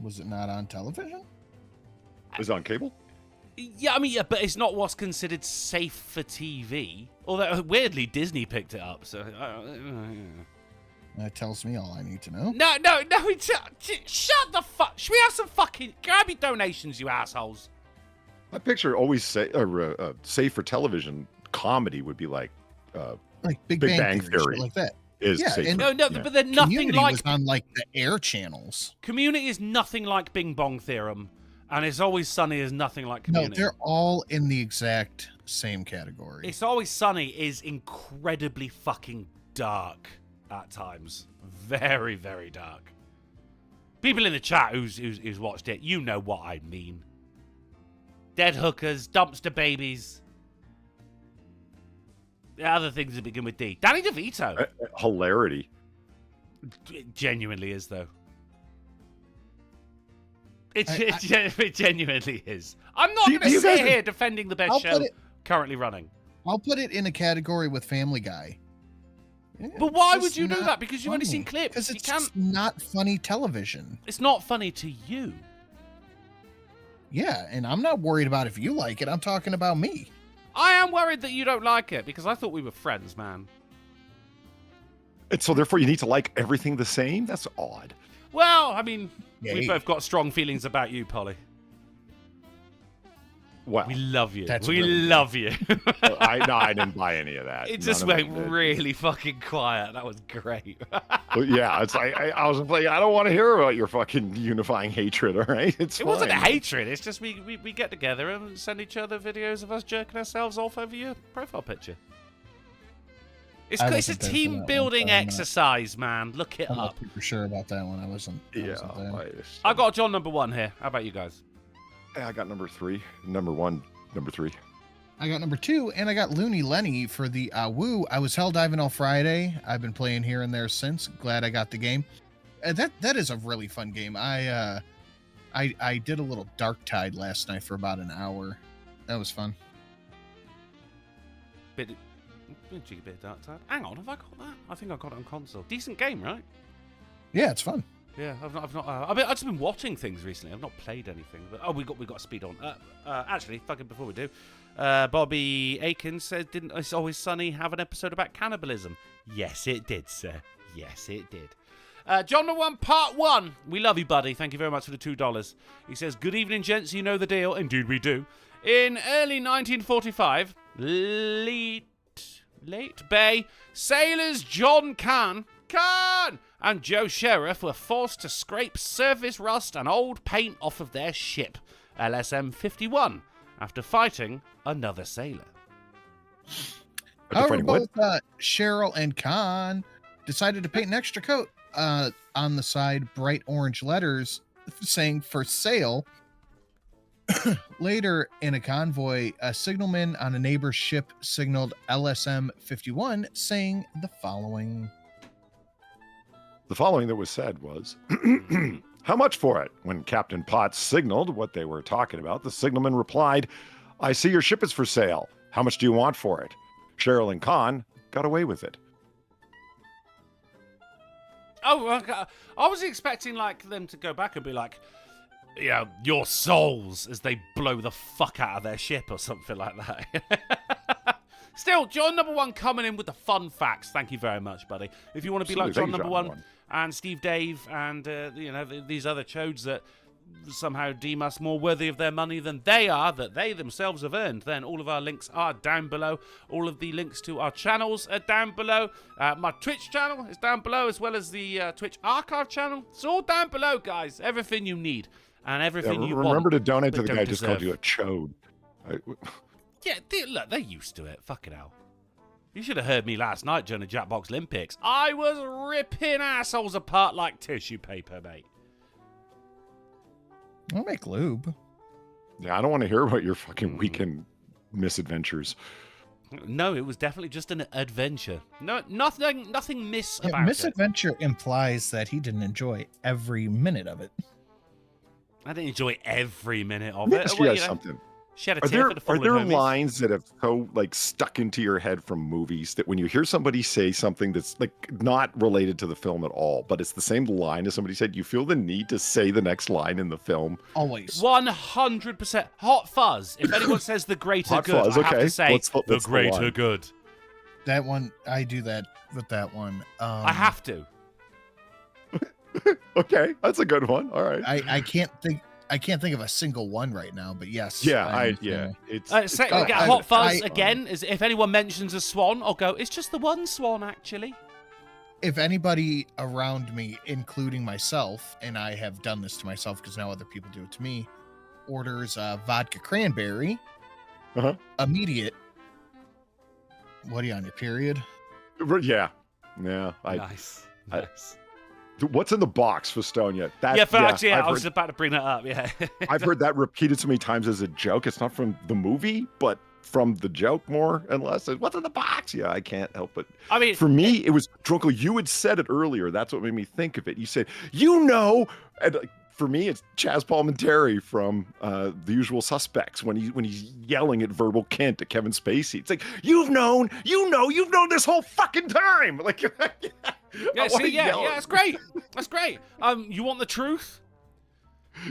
Was it not on television? Is it on cable? Yeah, I mean, yeah, but it's not what's considered safe for TV. Although, weirdly, Disney picked it up, so... That tells me all I need to know. No, shut the fuck... Should we have some fucking... Grab your donations, you assholes. I picture always safe for television comedy would be like Big Bang Bang Theory. shit like that. is Yeah, safe. and- No, Yeah. but they're nothing Community like... was on like the air channels. Community is nothing like Bing Bong Theorem, and It's Always Sunny is nothing like No, Community. they're all in the exact same category. It's Always Sunny is incredibly fucking dark at times. Very, very dark. People in the chat who's watched it, you know what I mean. Dead hookers, dumpster babies. The other things that begin with D. Danny DeVito. Hilarity. It genuinely is, though. It genuinely is. I'm not Do you- going to do you sit guys- here defending the best I'll show put it- currently running. I'll put it in a category with Family Guy. Yeah, But why it's would just you do not that? Because you've only seen funny. clips. Because You it's can't. just not funny television. It's not funny to you. Yeah, and I'm not worried about if you like it. I'm talking about me. I am worried that you don't like it because I thought we were friends, man. And so therefore you need to like everything the same? That's odd. Well, I mean, Yeah, we've both got strong feelings about you, Polly. Wow. We love you. That's We really good. love you. I didn't buy any of that. It just None of went it did. really fucking quiet. That was great. But yeah, it's like I was like, I don't want to hear about your fucking unifying hatred, all right? It's It wasn't fine. hatred. It's just we get together and send each other videos of us jerking ourselves off over your profile picture. It's I a wasn't there for that team one, building so I'm not- exercise, man. Look it I'm up. not super sure about that one. I wasn't Yeah, there. I got John number 1 here. How about you guys? I got number 3, number 1, number 3. I got number 2, and I got Looney Lenny for the Woo. I was hell diving all Friday. I've been playing here and there since. Glad I got the game. That is a really fun game. I did a little Dark Tide last night for about an hour. That was fun. Bit of Dark Tide. Hang on, have I got that? I think I got it on console. Decent game, right? Yeah, it's fun. Yeah, I've not. I've just been watching things recently. I've not played anything. But we got a speed on. Actually, fucking before we do, Bobby Aikens said, "Didn't It's Always Sunny have an episode about cannibalism?" Yes, it did, sir. Yes, it did. John the One Part 1. We love you, buddy. Thank you very much for the $2. He says, "Good evening, gents. You know the deal." Indeed, we do. In early 1945, late Bay sailors John Cann and Joe Sheriff were forced to scrape surface rust and old paint off of their ship, LSM 51, after fighting another sailor. However, both Cheryl and Khan decided to paint an extra coat on the side, bright orange letters saying "for sale." Later, in a convoy, a signalman on a neighbor's ship signaled LSM 51, saying the following. The following that was said was, "How much for it?" When Captain Potts signaled what they were talking about, the signalman replied, "I see your ship is for sale. How much do you want for it?" Cheryl and Khan got away with it. Oh, okay. I was expecting them to go back and be like, your souls, as they blow the fuck out of their ship or something like that. Still, John number 1 coming in with the fun facts. Thank you very much, buddy. If you want to be like John number 1 and Steve Dave and these other chodes that somehow deem us more worthy of their money than they are, that they themselves have earned, then all of our links are down below. All of the links to our channels are down below. My Twitch channel is down below, as well as the Twitch archive channel. It's all down below, guys. Everything you need and everything you want. Remember to donate to the but guy who don't just called deserve. you a chode. Yeah, look, they're used to it. Fucking hell. You should have heard me last night during the Jackbox Olympics. I was ripping assholes apart like tissue paper, mate. I'll make lube. Yeah, I don't want to hear about your fucking weekend misadventures. No, it was definitely just an adventure. No, nothing miss about it. Misadventure implies that he didn't enjoy every minute of it. I didn't enjoy every minute of Let me it. ask you Well, guys you know, something. shed a Are tear there for the fallen homies. lines that have so like stuck into your head from movies that when you hear somebody say something that's like not related to the film at all, but it's the same line as somebody said, you feel the need to say the next line in the film? Always. 100%. Hot Fuzz. If anyone says the greater Hot good, Fuzz, I have okay. to say What's the the greater line? good. That one, I do that with that one. I have to. Okay, that's a good one. All right. I can't think of a single one right now, but yes. Yeah, yeah. It's Say, Oh, get I- Hot Fuzz I- again. Is if anyone mentions a swan, I'll go, it's just the one swan, actually. If anybody around me, including myself, and I have done this to myself because now other people do it to me, orders vodka cranberry, Uh-huh. immediate. What are you on your period? yeah. I Nice. Nice. what's in the box for Stonia? That, Yeah, actually, I've I was heard- about to bring that up, yeah. I've heard that repeated so many times as a joke. It's not from the movie, but from the joke more and less. What's in the box? Yeah, I can't help but. I mean, For me, it was Drunkle. You had said it earlier. That's what made me think of it. You said, and for me, it's Chaz Palminteri from The Usual Suspects when he's yelling at verbal Kent at Kevin Spacey. It's like, you've known this whole fucking time. Like, yeah, that's great. That's great. You want the truth?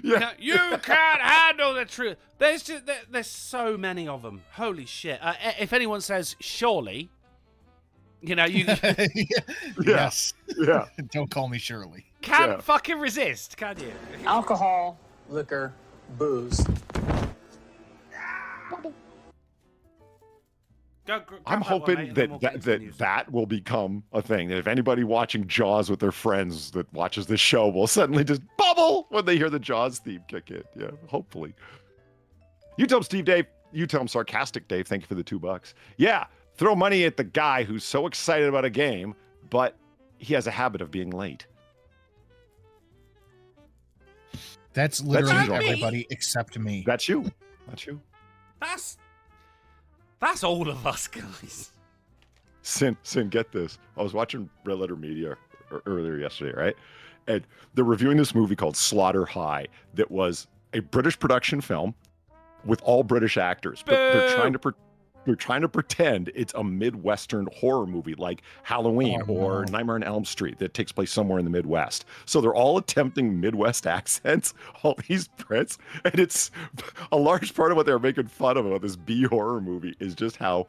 yeah. You can't handle the truth. There's so many of them. Holy shit. If anyone says surely, you Yes. Yeah. Don't call me Shirley. can't Yeah. fucking resist, can you? Alcohol, liquor, booze. Grab I'm that one, hoping mate, and then we'll get into the news. that will become a thing. That if anybody watching Jaws with their friends that watches this show will suddenly just bubble when they hear the Jaws theme kick in. Yeah, hopefully. You tell him, Steve Dave. You tell him, Sarcastic Dave. Thank you for the $2. Yeah, throw money at the guy who's so excited about a game, but he has a habit of being late. That's literally not me. everybody except me. That's you. That's you. That's all of us, guys. Sin, get this. I was watching Red Letter Media earlier yesterday, right? And they're reviewing this movie called Slaughter High that was a British production film with all British actors. But they're trying to pretend it's a Midwestern horror movie like Halloween or Nightmare on Elm Street that takes place somewhere in the Midwest. So they're all attempting Midwest accents, all these Brits. And it's a large part of what they're making fun of about this B horror movie is just how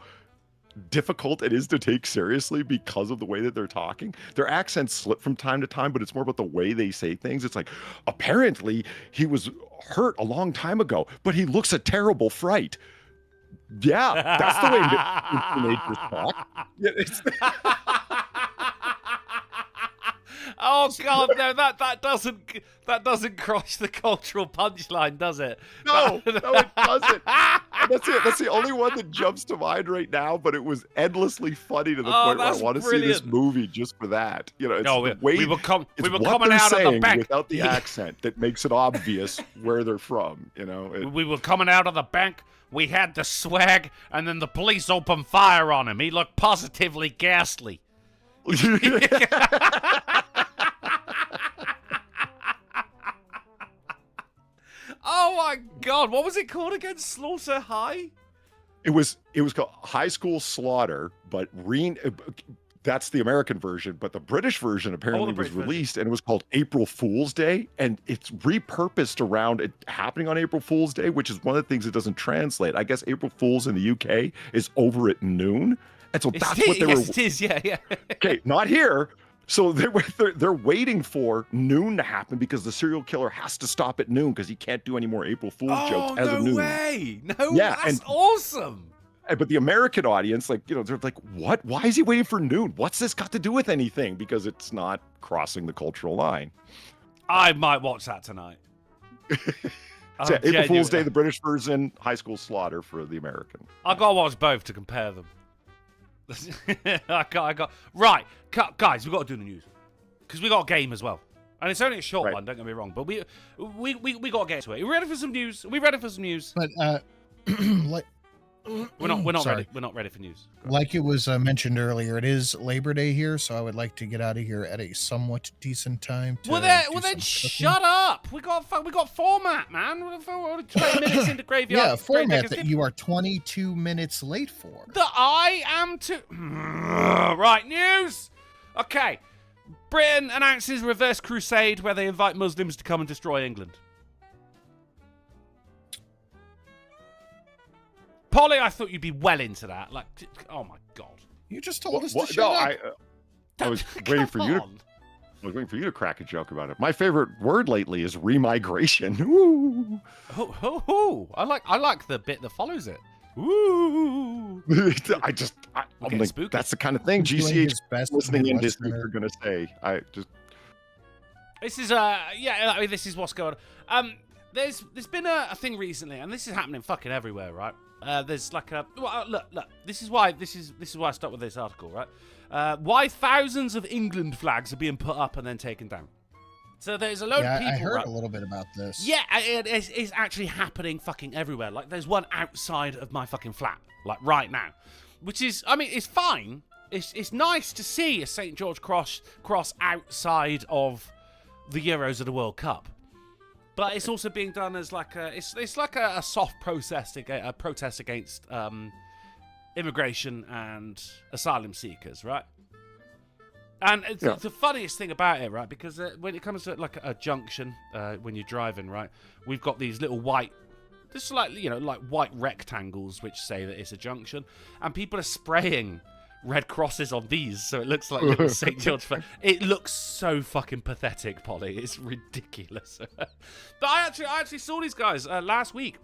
difficult it is to take seriously because of the way that they're talking. Their accents slip from time to time, but it's more about the way they say things. It's like, apparently he was hurt a long time ago, but he looks a terrible fright. Yeah, that's the way teenagers talk. Yeah, Oh God, no! That doesn't cross the cultural punchline, does it? no, it doesn't. And that's it. That's the only one that jumps to mind right now. But it was endlessly funny to the point where I that's want to see this brilliant. movie just for that. You know, it's No, the way we were coming it's what out they're of the saying bank without the accent that makes it obvious where they're from. You know, We were coming out of the bank. We had the swag, and then the police opened fire on him. He looked positively ghastly. Oh my God! What was it called again? Slaughter High? It was called High School Slaughter, but that's the American version, but the British version apparently was British version. released and it was called April Fool's Day, and it's repurposed around it happening on April Fool's Day, which is one of the things it doesn't translate. I guess April Fool's in the UK is over at noon, and so that's what they were. Yes, it is. Yeah. Okay, not here. So they're waiting for noon to happen because the serial killer has to stop at noon because he can't do any more April Fool's jokes as of noon. No way! No, Yeah, that's and- awesome. But the American audience, like, you know, they're like, what? Why is he waiting for noon? What's this got to do with anything? Because it's not crossing the cultural line. I might watch that tonight. So, April Fool's Day, the British version, High School Slaughter for the American. I gotta watch both to compare them. I got right, guys. We got to do the news because we got a game as well, and it's only a short one. Don't get me wrong, but we got to get to it. Are we ready for some news? Are we ready for some news? But We're not Sorry. ready. We're not ready for news. Like it was mentioned earlier, it is Labor Day here, so I would like to get out of here at a somewhat decent time. Well then shut up. We got format, man. We're 20 minutes into graveyard. Yeah, format that you are 22 minutes late for. That I am too. Right, news. Okay, Britain announces reverse crusade where they invite Muslims to come and destroy England. Polly, I thought you'd be well into that. Like, oh my god. You just told us to No, shut up. I was waiting for you to. on. I was waiting for you to crack a joke about it. My favorite word lately is remigration. Ooh. I like the bit that follows it. Ooh. I'm getting like, spooky. that's the kind of thing He's doing GCH his best listening in this Midwesterner. are gonna say. This is I mean, this is what's going on. There's been a thing recently, and this is happening fucking everywhere, right? There's like a look. This is why I start with this article, right? Why thousands of England flags are being put up and then taken down. So there's a load of people. I heard right? a little bit about this. Yeah, it's actually happening fucking everywhere. Like, there's one outside of my fucking flat, like right now, which is, I mean, it's fine. It's nice to see a St. George cross outside of the Euros of the World Cup. But it's also being done as like it's like a soft protest against immigration and asylum seekers, right? And it's the funniest thing about it, right? Because when it comes to like a junction, when you're driving, right, we've got these little white, this is like like white rectangles which say that it's a junction, and people are spraying red crosses on these, so it looks like little St. George. It looks so fucking pathetic, Polly. It's ridiculous. But I actually saw these guys last week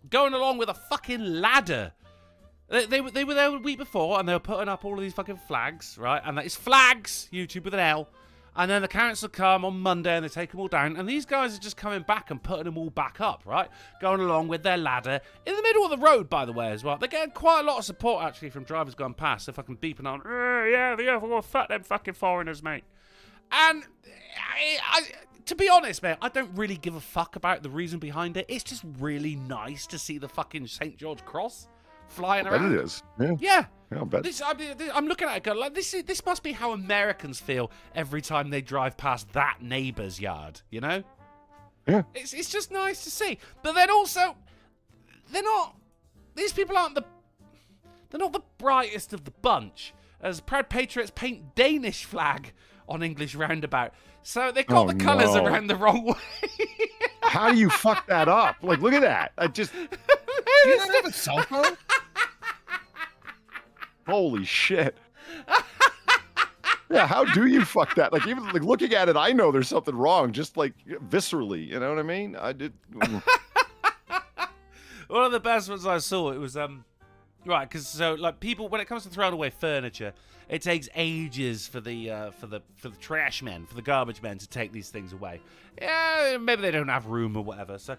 going along with a fucking ladder. They were there the week before, and they were putting up all of these fucking flags, right? And that is flags, YouTube with an L. And then the council come on Monday and they take them all down. And these guys are just coming back and putting them all back up, right? Going along with their ladder. In the middle of the road, by the way, as well. They're getting quite a lot of support, actually, from drivers going past. They're fucking beeping on, well, fuck them fucking foreigners, mate. And to be honest, mate, I don't really give a fuck about the reason behind it. It's just really nice to see the fucking St. George Cross flying around. I bet it is. Yeah. Yeah. I'll bet. I'm looking at it going, like, this must be how Americans feel every time they drive past that neighbor's yard, you know? Yeah. It's just nice to see. But then also, these people they're not the brightest of the bunch, as Proud Patriots paint Danish flag on English roundabout. So they got the colours around the wrong way. How do you fuck that up? Like, look at that. Do you not have a cell phone? Holy shit. Yeah, how do you fuck that? Like, even like looking at it, I know there's something wrong, just like viscerally, you know what I mean? I did. One of the best ones I saw, it was right, because so like people, when it comes to throwing away furniture, it takes ages for the trash men, for the garbage men to take these things away. Yeah, maybe they don't have room or whatever. So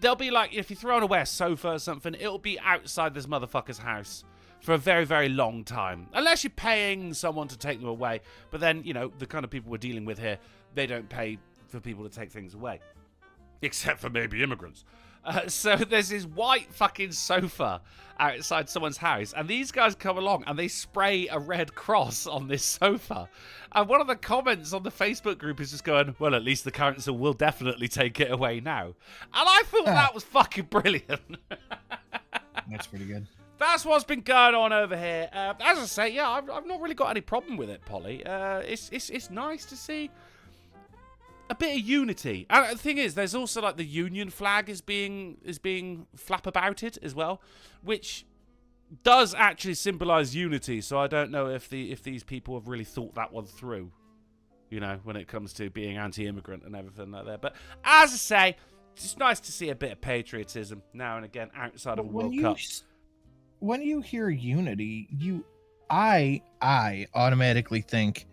they'll be like, if you're throwing away a sofa or something, it'll be outside this motherfucker's house for a very, very long time. Unless you're paying someone to take them away. But then, the kind of people we're dealing with here, they don't pay for people to take things away. Except for maybe immigrants. So there's this white fucking sofa outside someone's house. And these guys come along and they spray a red cross on this sofa. And one of the comments on the Facebook group is just going, well, at least the council will definitely take it away now. And I thought that was fucking brilliant. That's pretty good. That's what's been going on over here. As I say, yeah, I've not really got any problem with it, Polly. It's nice to see a bit of unity. And the thing is, there's also like the Union flag is being flap-abouted as well, which does actually symbolise unity. So I don't know if these people have really thought that one through, when it comes to being anti-immigrant and everything like that. But as I say, it's just nice to see a bit of patriotism now and again outside of a World Cup. When you hear unity, I automatically think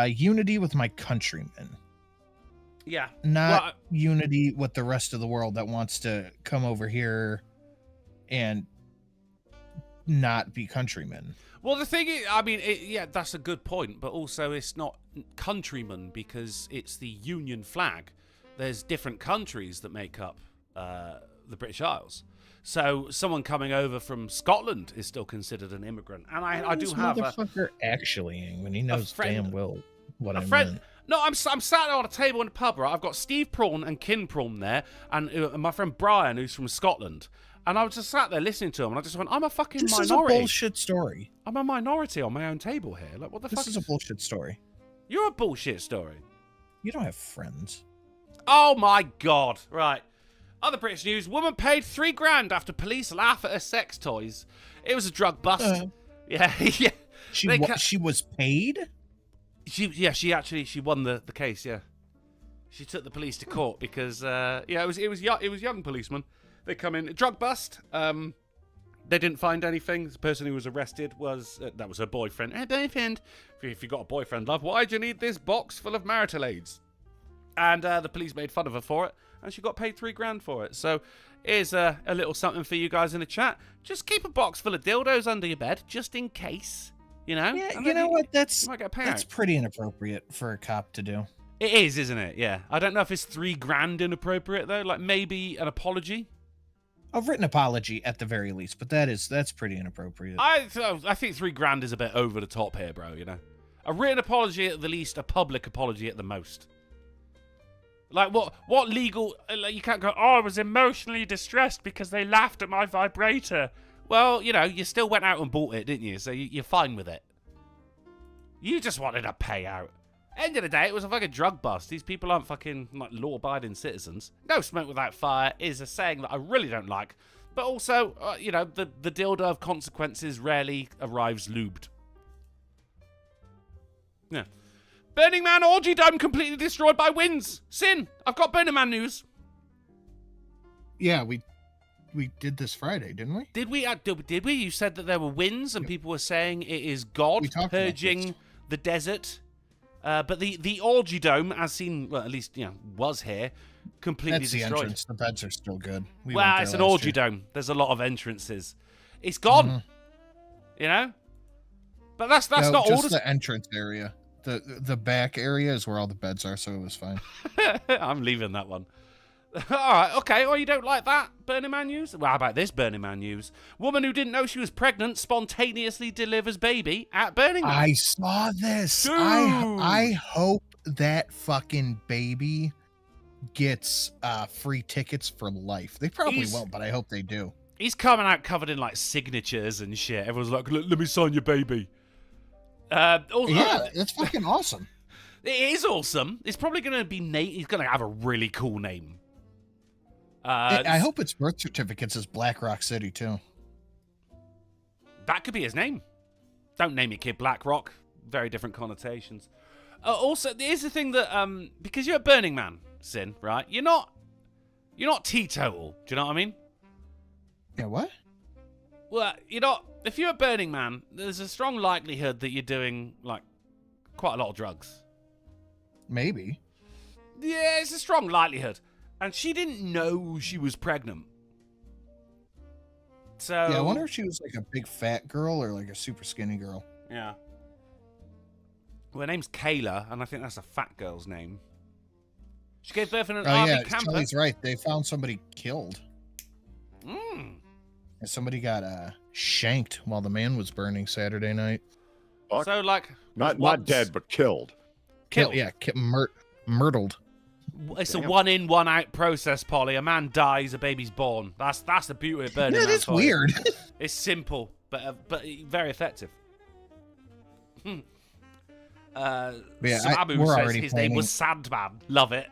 unity with my countrymen. Yeah. Not unity with the rest of the world that wants to come over here and not be countrymen. Well, the thing is, I mean, that's a good point, but also it's not countrymen because it's the Union flag. There's different countries that make up the British Isles. So someone coming over from Scotland is still considered an immigrant. And I do have a motherfucker actually when he knows damn well what I meant. No, I'm sat on a table in a pub, right? I've got Steve Prawn and Kin Prawn there, and my friend Brian, who's from Scotland. And I was just sat there listening to him, and I just went, I'm a fucking minority. This is a bullshit story. I'm a minority on my own table here. Like, what the fuck? This is a bullshit story. You're a bullshit story. You don't have friends. Oh, my God. Right. Other British news. Woman paid $3,000 after police laugh at her sex toys. It was a drug bust. Yeah. Yeah. She was paid? She won the case, yeah. She took the police to court because, it was young policemen. They come in, drug bust. They didn't find anything. The person who was arrested was, that was her boyfriend. Hey, boyfriend, if you got a boyfriend, love, why do you need this box full of marital aids? And the police made fun of her for it, and she got paid $3,000 for it. So here's a little something for you guys in the chat. Just keep a box full of dildos under your bed, just in case, you know? Yeah, you know what? That's that's pretty inappropriate for a cop to do. It is, isn't it? Yeah. I don't know if it's $3,000 inappropriate, though. Like, maybe an apology. A written apology at the very least, but that's pretty inappropriate. I think $3,000 is a bit over the top here, bro. You know, a written apology at the least, a public apology at the most. Like what legal? Like, you can't go. Oh, I was emotionally distressed because they laughed at my vibrator. Well, you know, you still went out and bought it, didn't you? So you're fine with it. You just wanted a payout. End of the day, it was a fucking drug bust. These people aren't fucking like law-abiding citizens. No smoke without fire is a saying that I really don't like. But also, you know, the dildo of consequences rarely arrives lubed. Yeah. Burning Man orgy dome completely destroyed by winds. Sin, I've got Burning Man news. Yeah, we did this Friday, didn't we? Did we? Did we? You said that there were winds and people were saying it is God purging the desert. But the orgy dome, as seen, well, at least, you know, was here, completely That's destroyed. The entrance. The beds are still good. Well, it's an orgy dome. There's a lot of entrances. It's gone. Mm-hmm. You know? But that's not all. Just the entrance area. The back area is where all the beds are, so it was fine. I'm leaving that one. All right, okay. Well, you don't like that Burning Man news? Well, how about this Burning Man news? Woman who didn't know she was pregnant spontaneously delivers baby at Burning Man. I saw this. Dude. I hope that fucking baby gets free tickets for life. They probably won't, but I hope they do. He's coming out covered in like signatures and shit. Everyone's like, let me sign your baby. Yeah, that's fucking awesome. It is awesome. It's probably going to be Nate. He's going to have a really cool name. I hope its birth certificates is Black Rock City too. That could be his name. Don't name your kid Black Rock. Very different connotations. Also, here's the thing that because you're a Burning Man, Sin, right? You're not teetotal. Do you know what I mean? Yeah. What? Well, you're not. If you're a Burning Man, there's a strong likelihood that you're doing like quite a lot of drugs. Maybe. Yeah, it's a strong likelihood. And she didn't know she was pregnant. So yeah, I wonder if she was like a big fat girl or like a super skinny girl. Yeah. Well, her name's Kayla, and I think that's a fat girl's name. She gave birth in an RV camper. Charlie's right. They found somebody killed. And somebody got shanked while the man was burning Saturday night. Fuck. So like not dead, but killed. Killed. Yeah, myrtled. It's a one in, one out process, Polly. A man dies, a baby's born. That's the beauty of Burning Man. That is weird. It's simple, but very effective. Sabu says his name was Sandman. Love it.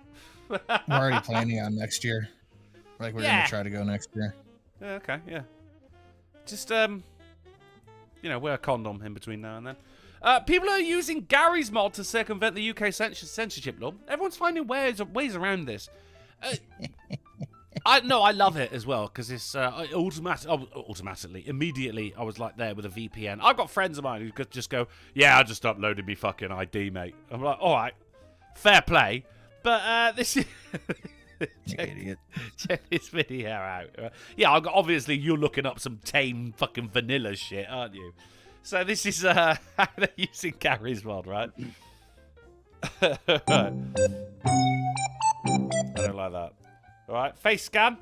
We're already planning on next year. Like we're gonna try to go next year. Okay, yeah. Just wear a condom in between now and then. People are using Gary's mod to circumvent the UK censorship law. Everyone's finding ways around this. I love it as well because it's immediately I was like there with a VPN. I've got friends of mine who could just go, yeah, I just uploaded me fucking ID, mate. I'm like, all right, fair play, but this is idiot. Check this video out. Yeah, obviously you're looking up some tame fucking vanilla shit, aren't you? So this is how they're using Gary's mod, right? I don't like that. All right, face scan.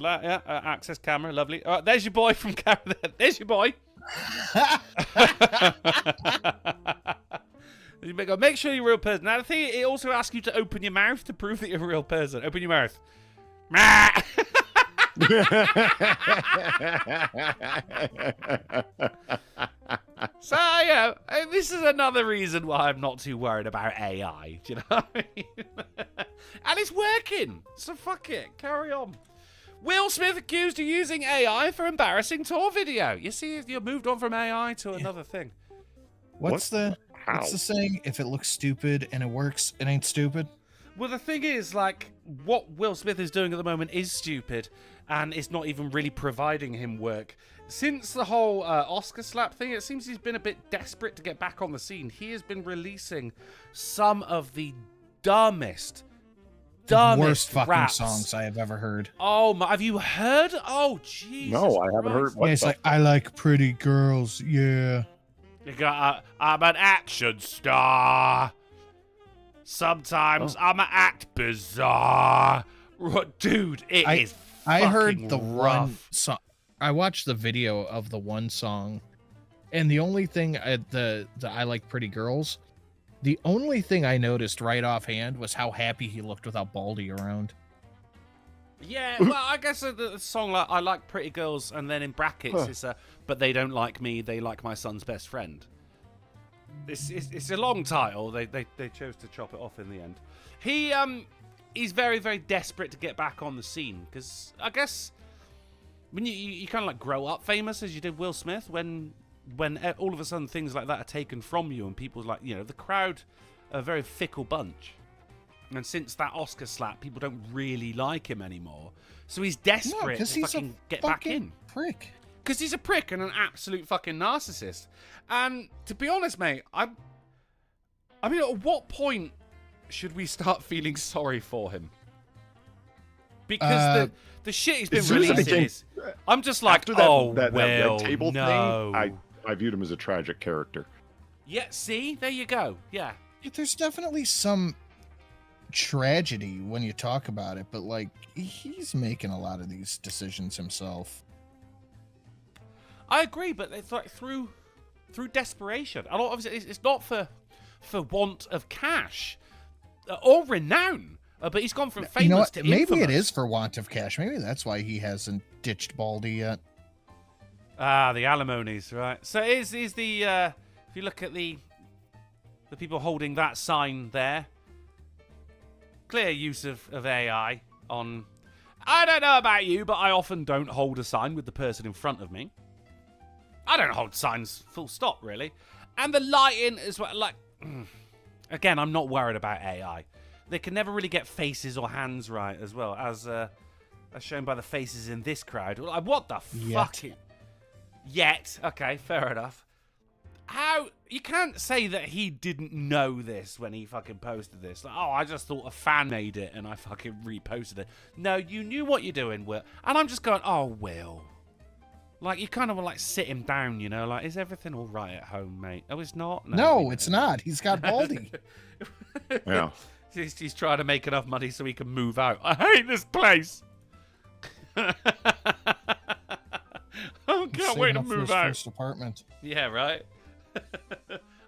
Yeah, access camera, lovely. There's your boy from camera. There's your boy. You go, make sure you're a real person. Now, the thing, it also asks you to open your mouth to prove that you're a real person. Open your mouth. So, yeah, this is another reason why I'm not too worried about AI. Do you know what I mean? And it's working. So, fuck it. Carry on. Will Smith accused of using AI for embarrassing tour video. You see, you moved on from AI to another thing. What's the saying? If it looks stupid and it works, it ain't stupid. Well, the thing is, like, what Will Smith is doing at the moment is stupid, and it's not even really providing him work. Since the whole Oscar slap thing, it seems he's been a bit desperate to get back on the scene. He has been releasing some of the dumbest worst fucking raps. songs I have ever heard. Oh my! Have you heard? Oh Jesus! No, I haven't heard. Yeah, it's like, I like pretty girls. Yeah. You got, I'm an action star. Sometimes I'm an act bizarre. Dude, it is I heard fucking the rough. one song. I watched the video of the one song, and the only thing the I like pretty girls. The only thing I noticed right offhand was how happy he looked without Baldy around. Yeah, well, I guess the song like I like pretty girls, and then in brackets it's but they don't like me. They like my son's best friend. It's a long title. They chose to chop it off in the end. He's very, very desperate to get back on the scene because I guess when you kind of like grow up famous as you did Will Smith, when all of a sudden things like that are taken from you and people's like, you know, the crowd are a very fickle bunch. And since that Oscar slap, people don't really like him anymore. So he's desperate to fucking get back in. Prick. Because he's a prick and an absolute fucking narcissist. And to be honest, mate, I mean, at what point should we start feeling sorry for him? Because the shit he's been releasing is... I'm just like, that well, table no. thing, I viewed him as a tragic character. Yeah, see? There you go. Yeah. There's definitely some tragedy when you talk about it, but like he's making a lot of these decisions himself. I agree, but it's like through desperation. And obviously, it's not for want of cash or renown. But he's gone from famous you know what? to Maybe infamous. it is for want of cash. Maybe that's why he hasn't ditched Baldy yet. Ah, the alimonies, right? So is the if you look at the people holding that sign there, clear use of AI on. I don't know about you, but I often don't hold a sign with the person in front of me. I don't hold signs, full stop, really. And the lighting as well. Like, again, I'm not worried about AI. They can never really get faces or hands right as well, as shown by the faces in this crowd. Like, what the fuck? Yet. Okay, fair enough. How... You can't say that he didn't know this when he fucking posted this. Like, oh, I just thought a fan made it and I fucking reposted it. No, you knew what you're doing, Will. And I'm just going, oh, Will. Like, you kind of want to, like, sit him down, you know? Like, is everything all right at home, mate? Oh, it's not? No, it's not. He's got Baldy. Yeah. He's trying to make enough money so he can move out. I hate this place. I can't wait to move out. First apartment. Yeah, right.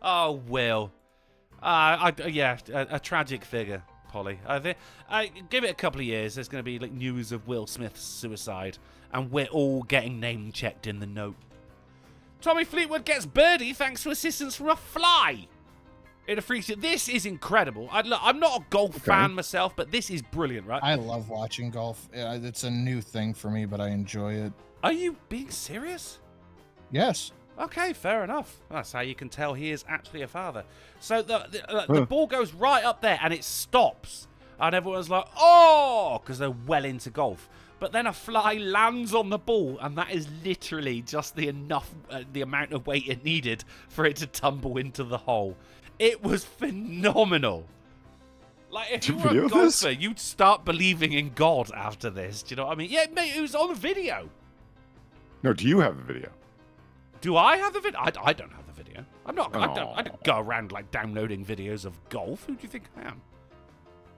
Oh, Will. A tragic figure, Polly. I give it a couple of years. There's going to be like news of Will Smith's suicide, and we're all getting name checked in the note. Tommy Fleetwood gets birdie thanks to assistance from a fly. In a free shot. This is incredible. I'm not a golf fan myself, but this is brilliant, right? I love watching golf. It's a new thing for me, but I enjoy it. Are you being serious? Yes. Okay, fair enough. That's how you can tell he is actually a father. So the ball goes right up there and it stops. And everyone's like, oh, because they're well into golf. But then a fly lands on the ball, and that is literally just the amount of weight it needed for it to tumble into the hole. It was phenomenal. Like, if you were a golfer, you'd start believing in God after this. Do you know what I mean? Yeah, mate, it was on the video. No, do you have the video? Do I have the video? I don't have the video. I don't go around, like, downloading videos of golf. Who do you think I am?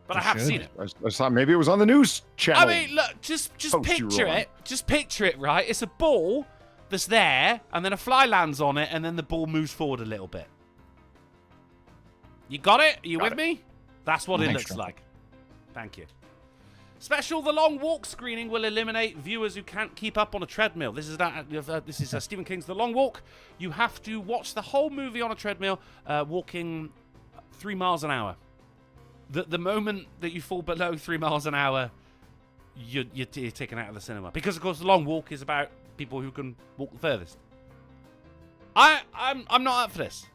but You I have should. seen it. I thought maybe it was on the news channel. I mean, look, just Post you picture wrong. it. Just picture it, right? It's a ball that's there, and then a fly lands on it, and then the ball moves forward a little bit. You got it? Are you with me? That's what it Thanks, looks Drunken. like. Thank you. Special: The Long Walk screening will eliminate viewers who can't keep up on a treadmill. This is Stephen King's The Long Walk. You have to watch the whole movie on a treadmill, walking 3 miles an hour. The moment that you fall below 3 miles an hour, you're taken out of the cinema. Because, of course, The Long Walk is about people who can walk the furthest. I'm not up for this.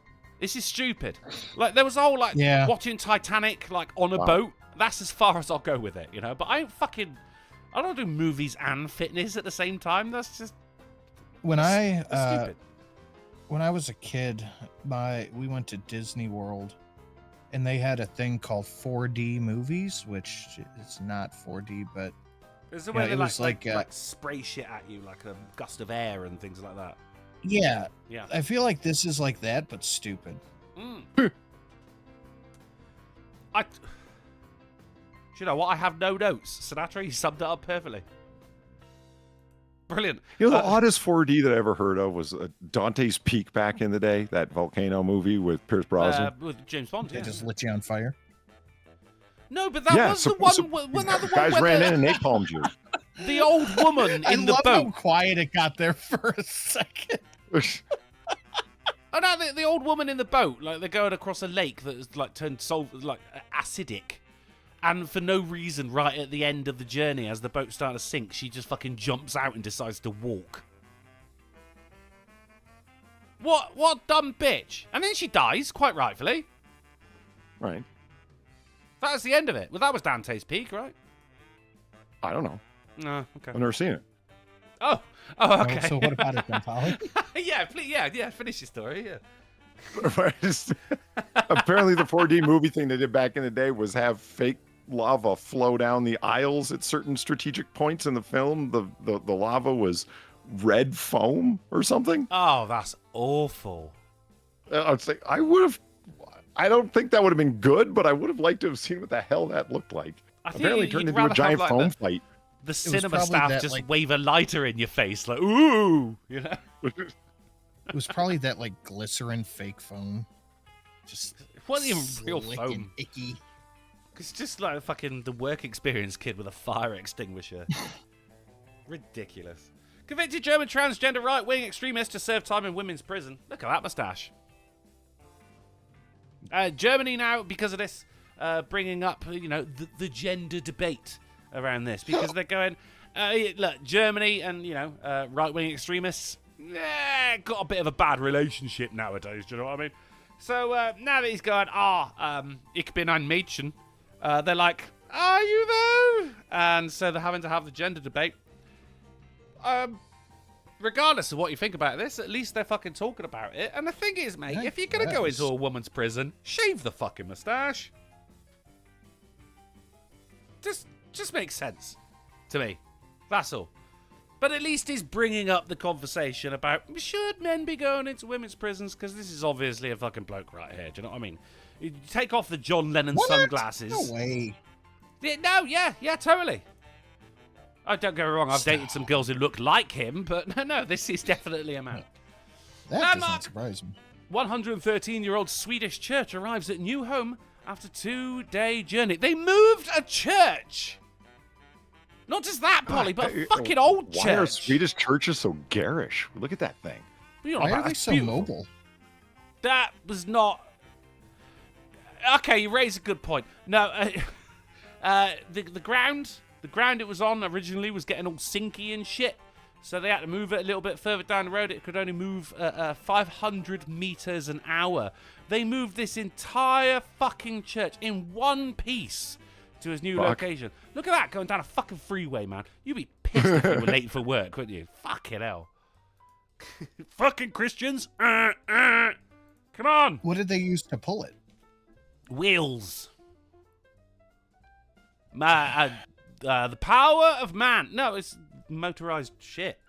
This is stupid. Like, there was a whole, watching Titanic, on a boat. That's as far as I'll go with it, you know? But I don't do movies and fitness at the same time. That's just... that's stupid. When I was a kid, we went to Disney World, and they had a thing called 4D movies, which is not 4D, but Is the way it they was like spray shit at you, like a gust of air and things like that? yeah, Yeah. I feel like this is like that, but stupid. Mm. You know what? I have no notes. Sinatra, you summed it up perfectly. Brilliant. You know, the oddest 4D that I ever heard of was Dante's Peak back in the day, that volcano movie with Pierce Brosnan. With James Bond, They yeah. just lit you on fire. No, but that was the one. Wasn't that the one guys where ran in and napalmed you. the old woman I in the love how boat? quiet it got there for a second. Oh no, the old woman in the boat. Like they're going across a lake that is turned acidic, and for no reason, right at the end of the journey, as the boat's starting to sink, she just fucking jumps out and decides to walk. What dumb bitch? And then she dies, quite rightfully. Right. That was the end of it. Well, that was Dante's Peak, right? I don't know. No, okay. I've never seen it. Oh, okay. So what about it then, Polly? yeah, please, yeah. Finish your story. Yeah. Apparently, the 4D movie thing they did back in the day was have fake lava flow down the aisles at certain strategic points in the film. The lava was red foam or something. Oh, that's awful. I don't think that would have been good, but I would have liked to have seen what the hell that looked like. I think Apparently, it turned into a giant foam fight. The cinema probably staff that, just wave a lighter in your face, like, ooh, you know? It was probably that glycerin fake foam. Just It wasn't even real slick and foam. icky. It's just like fucking the work experience kid with a fire extinguisher. Ridiculous. Convicted German transgender right-wing extremist to serve time in women's prison. Look at that moustache. Germany now, because of this, bringing up, the gender debate around this. Because they're going, look, Germany and, right-wing extremists, got a bit of a bad relationship nowadays, do you know what I mean? So now that he's going, ich bin ein Mädchen, they're like, are you though? And so they're having to have the gender debate. Regardless of what you think about this, at least they're fucking talking about it. And the thing is, mate, if you're going to go into a woman's prison, shave the fucking moustache. Just makes sense to me. That's all. But at least he's bringing up the conversation about, should men be going into women's prisons? Because this is obviously a fucking bloke right here. Do you know what I mean? You take off the John Lennon sunglasses. No way. Yeah, totally. Oh, don't get me wrong, I've dated some girls who look like him, but no, this is definitely a man. That doesn't surprise me. 113-year-old Swedish church arrives at new home after 2-day journey. They moved a church! Not just that, Polly, but a fucking old church. Why are Swedish churches so garish? Look at that thing. Why are they so mobile? That was not... Okay, you raise a good point. No, the ground it was on originally was getting all sinky and shit, so they had to move it a little bit further down the road. It could only move 500 meters an hour. They moved this entire fucking church in one piece to his new location. Look at that, going down a fucking freeway, man. You'd be pissed if you were late for work, wouldn't you? Fucking hell. Fucking Christians. Come on. What did they use to pull it? Wheels. The power of man. No, it's motorized shit.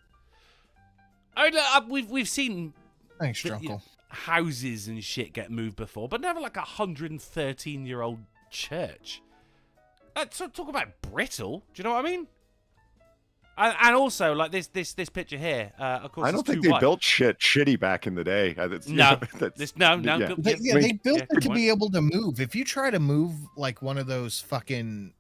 We've seen Thanks, Drunkle. houses and shit get moved before, but never like a 113-year-old church. So talk about brittle. Do you know what I mean? And also, like this picture here, of course. I don't think they built shitty back in the day. No. Yeah. They built it to be able to move. If you try to move like one of those fucking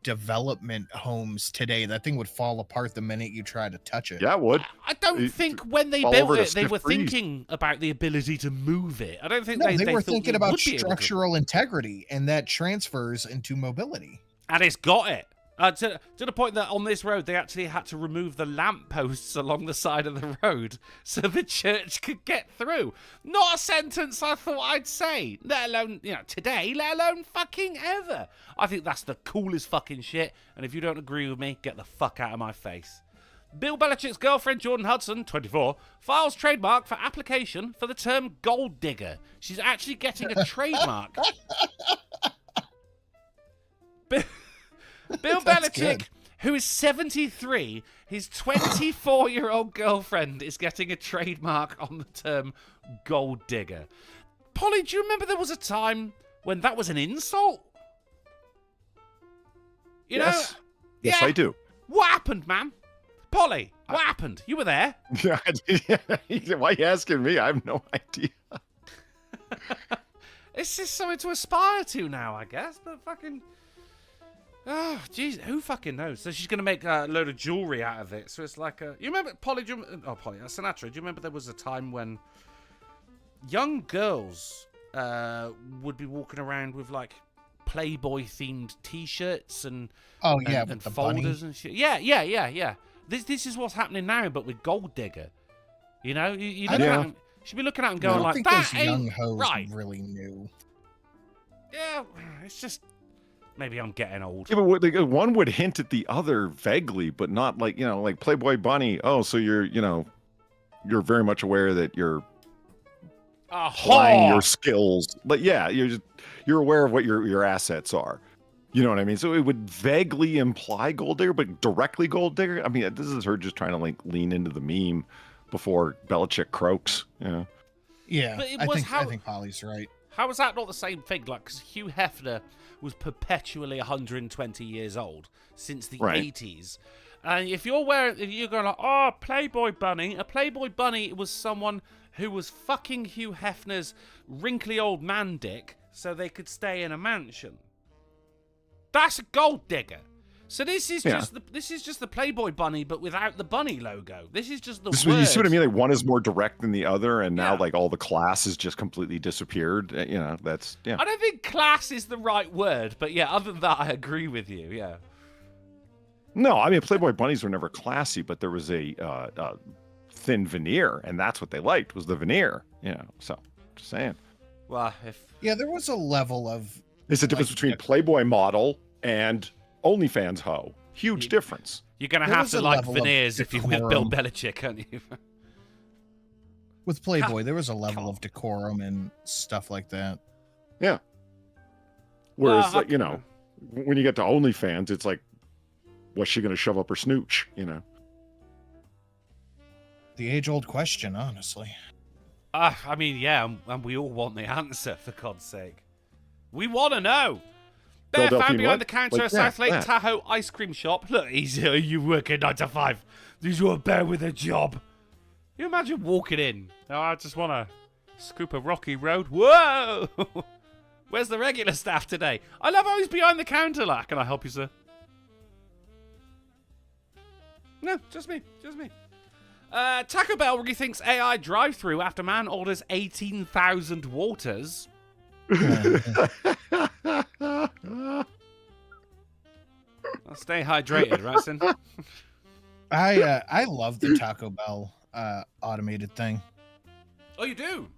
development homes today, that thing would fall apart the minute you try to touch it. Yeah, it would. I don't think when they fall built over to it, they stiff were freeze. thinking about the ability to move it. I don't think No, they were thought thinking it about would be able to. structural integrity, and that transfers into mobility. And it's got it. To the point that on this road, they actually had to remove the lampposts along the side of the road so the church could get through. Not a sentence I thought I'd say, let alone, today, let alone fucking ever. I think that's the coolest fucking shit, and if you don't agree with me, get the fuck out of my face. Bill Belichick's girlfriend, Jordan Hudson, 24, files trademark for application for the term gold digger. She's actually getting a trademark. Bill Belichick, who is 73, his 24-year-old girlfriend is getting a trademark on the term gold digger. Polly, do you remember there was a time when that was an insult? Yes, I do. What happened, man? Polly, what happened? You were there. Why are you asking me? I have no idea. It's just something to aspire to now, I guess, but fucking... Oh, jeez, who fucking knows? So she's going to make a load of jewelry out of it. So it's like a... You remember, Sinatra, do you remember there was a time when young girls would be walking around with, like, Playboy-themed T-shirts and and folders and shit? Yeah. This is what's happening now, but with Gold Digger. You know? You look at them, should be looking at them going like, that ain't young hoes right. Really new. Yeah, it's just... Maybe I'm getting old. Yeah, but one would hint at the other vaguely, but not like, like Playboy Bunny. Oh, so you're very much aware that you're applying your skills. But yeah, you're aware of what your assets are. You know what I mean? So it would vaguely imply gold digger, but directly gold digger. I mean, this is her just trying to like lean into the meme before Belichick croaks. Yeah, I think Polly's right. How is that not the same thing? Like, because Hugh Hefner was perpetually 120 years old since the 80s. And if you're going like, oh, Playboy Bunny, a Playboy Bunny was someone who was fucking Hugh Hefner's wrinkly old man dick so they could stay in a mansion. That's a gold digger. So this is just the Playboy Bunny, but without the bunny logo. This is just the word. You see what I mean? Like one is more direct than the other, and now like all the class has just completely disappeared. That's I don't think class is the right word, but yeah, other than that, I agree with you. Yeah. No, I mean Playboy bunnies were never classy, but there was a thin veneer, and that's what they liked was the veneer. So just saying. Well, there was a level of. There's a difference between Playboy model and OnlyFans hoe. Huge difference. You're going to have to like veneers if you're with Bill Belichick, aren't you? With Playboy, there was a level of decorum and stuff like that. Yeah. Whereas, when you get to OnlyFans, it's like, what's she going to shove up her snooch, The age-old question, honestly. I mean, yeah, and we all want the answer, for God's sake. We want to know. Bear fan behind the counter, South Lake Tahoe ice cream shop. Look, easy, you working 9 to 5. These are a bear with a job. You imagine walking in. Oh, I just want to scoop a rocky road. Whoa! Where's the regular staff today? I love how he's behind the counter. Like, can I help you, sir? No, just me. Taco Bell rethinks AI drive-thru after man orders 18,000 waters. I'll stay hydrated, right, Sin? I love the Taco Bell automated thing. Oh, you do?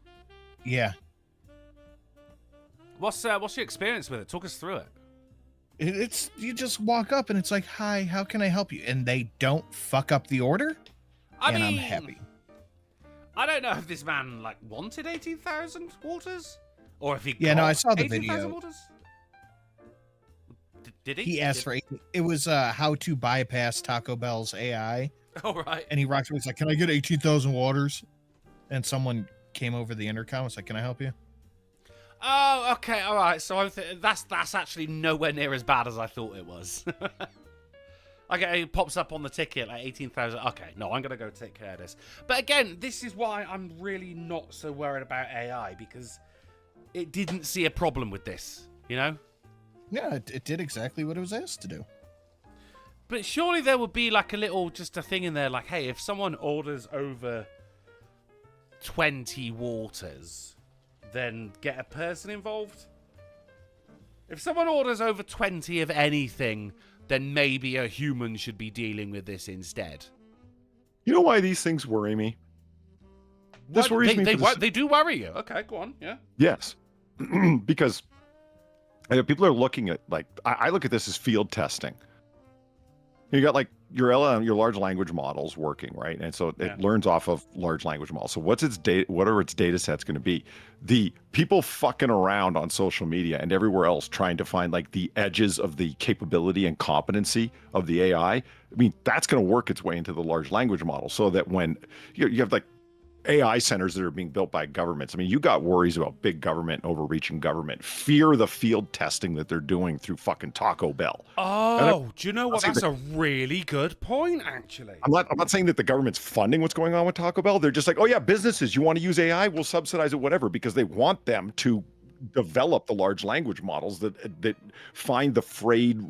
Yeah. What's your experience with it? Talk us through it. It's you just walk up and it's like, hi, how can I help you? And they don't fuck up the order. I'm happy. I don't know if this man like wanted 18,000 waters. Or if he I saw the video. Waters? Did he? He asked for 18. It was how to bypass Taco Bell's AI. Oh, right. And he rocked. He's like, "Can I get 18,000 waters?" And someone came over the intercom. Was like, "Can I help you?" Oh, okay, all right. So that's actually nowhere near as bad as I thought it was. Okay, it pops up on the ticket like 18,000. Okay, no, I'm gonna go take care of this. But again, this is why I'm really not so worried about AI, because it didn't see a problem with this, you know? Yeah, it did exactly what it was asked to do. But surely there would be like just a thing in there like, hey, if someone orders over 20 waters, then get a person involved? If someone orders over 20 of anything, then maybe a human should be dealing with this instead. You know why these things worry me? This worries me. They do worry you. Okay, go on. Yeah. Yes. Because people are looking at, like, I look at this as field testing. You got like your large language models working, right? And so it learns off of large language models. So what are its data sets going to be? The people fucking around on social media and everywhere else trying to find like the edges of the capability and competency of the AI. I mean, that's going to work its way into the large language model, so that when you have like AI centers that are being built by governments. I mean, you got worries about big government overreaching government. Fear the field testing that they're doing through fucking Taco Bell. Oh, do you know what? That's a really good point, actually. I'm not saying that the government's funding what's going on with Taco Bell. They're just like, oh yeah, businesses, you want to use AI, we'll subsidize it, whatever, because they want them to develop the large language models that find the frayed,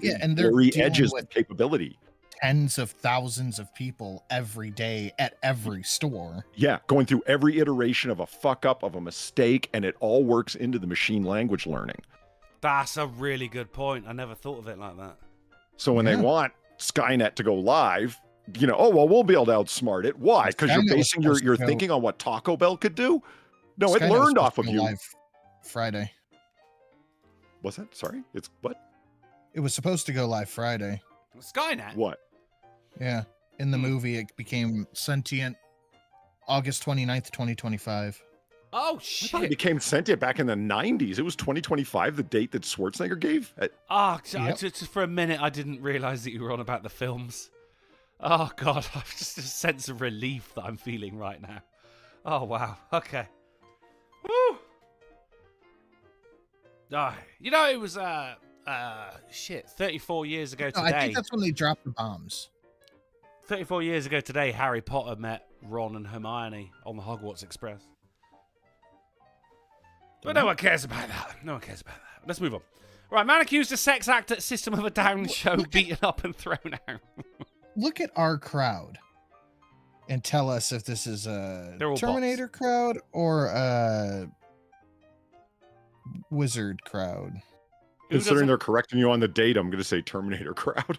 and they're blurry edges of capability. Tens of thousands of people every day at every store. Yeah, going through every iteration of a fuck up, of a mistake, and it all works into the machine language learning. That's a really good point. I never thought of it like that. So when they want Skynet to go live, you know, oh, well, we'll be able to outsmart it. Why? Because you're basing your thinking on what Taco Bell could do? No, Skynet it learned off of you. Live Friday. What's that? Sorry? It's what? It was supposed to go live Friday. Skynet? What? Yeah. In the movie, it became sentient August 29th, 2025. Oh, I shit. thought it became sentient back in the 90s. It was 2025, the date that Schwarzenegger gave. Just for a minute, I didn't realize that you were on about the films. Oh, God. I've just a sense of relief that I'm feeling right now. Oh, wow. Okay. Woo! You know, it was, 34 years ago today. I think that's when they dropped the bombs. 34 years ago today, Harry Potter met Ron and Hermione on the Hogwarts Express. But no one cares about that. No one cares about that. Let's move on. Right, man accused of sex act at System of a Down show, beaten up and thrown out. Look at our crowd and tell us if this is a Terminator crowd or a Wizard crowd. Considering they're correcting you on the date, I'm going to say Terminator crowd.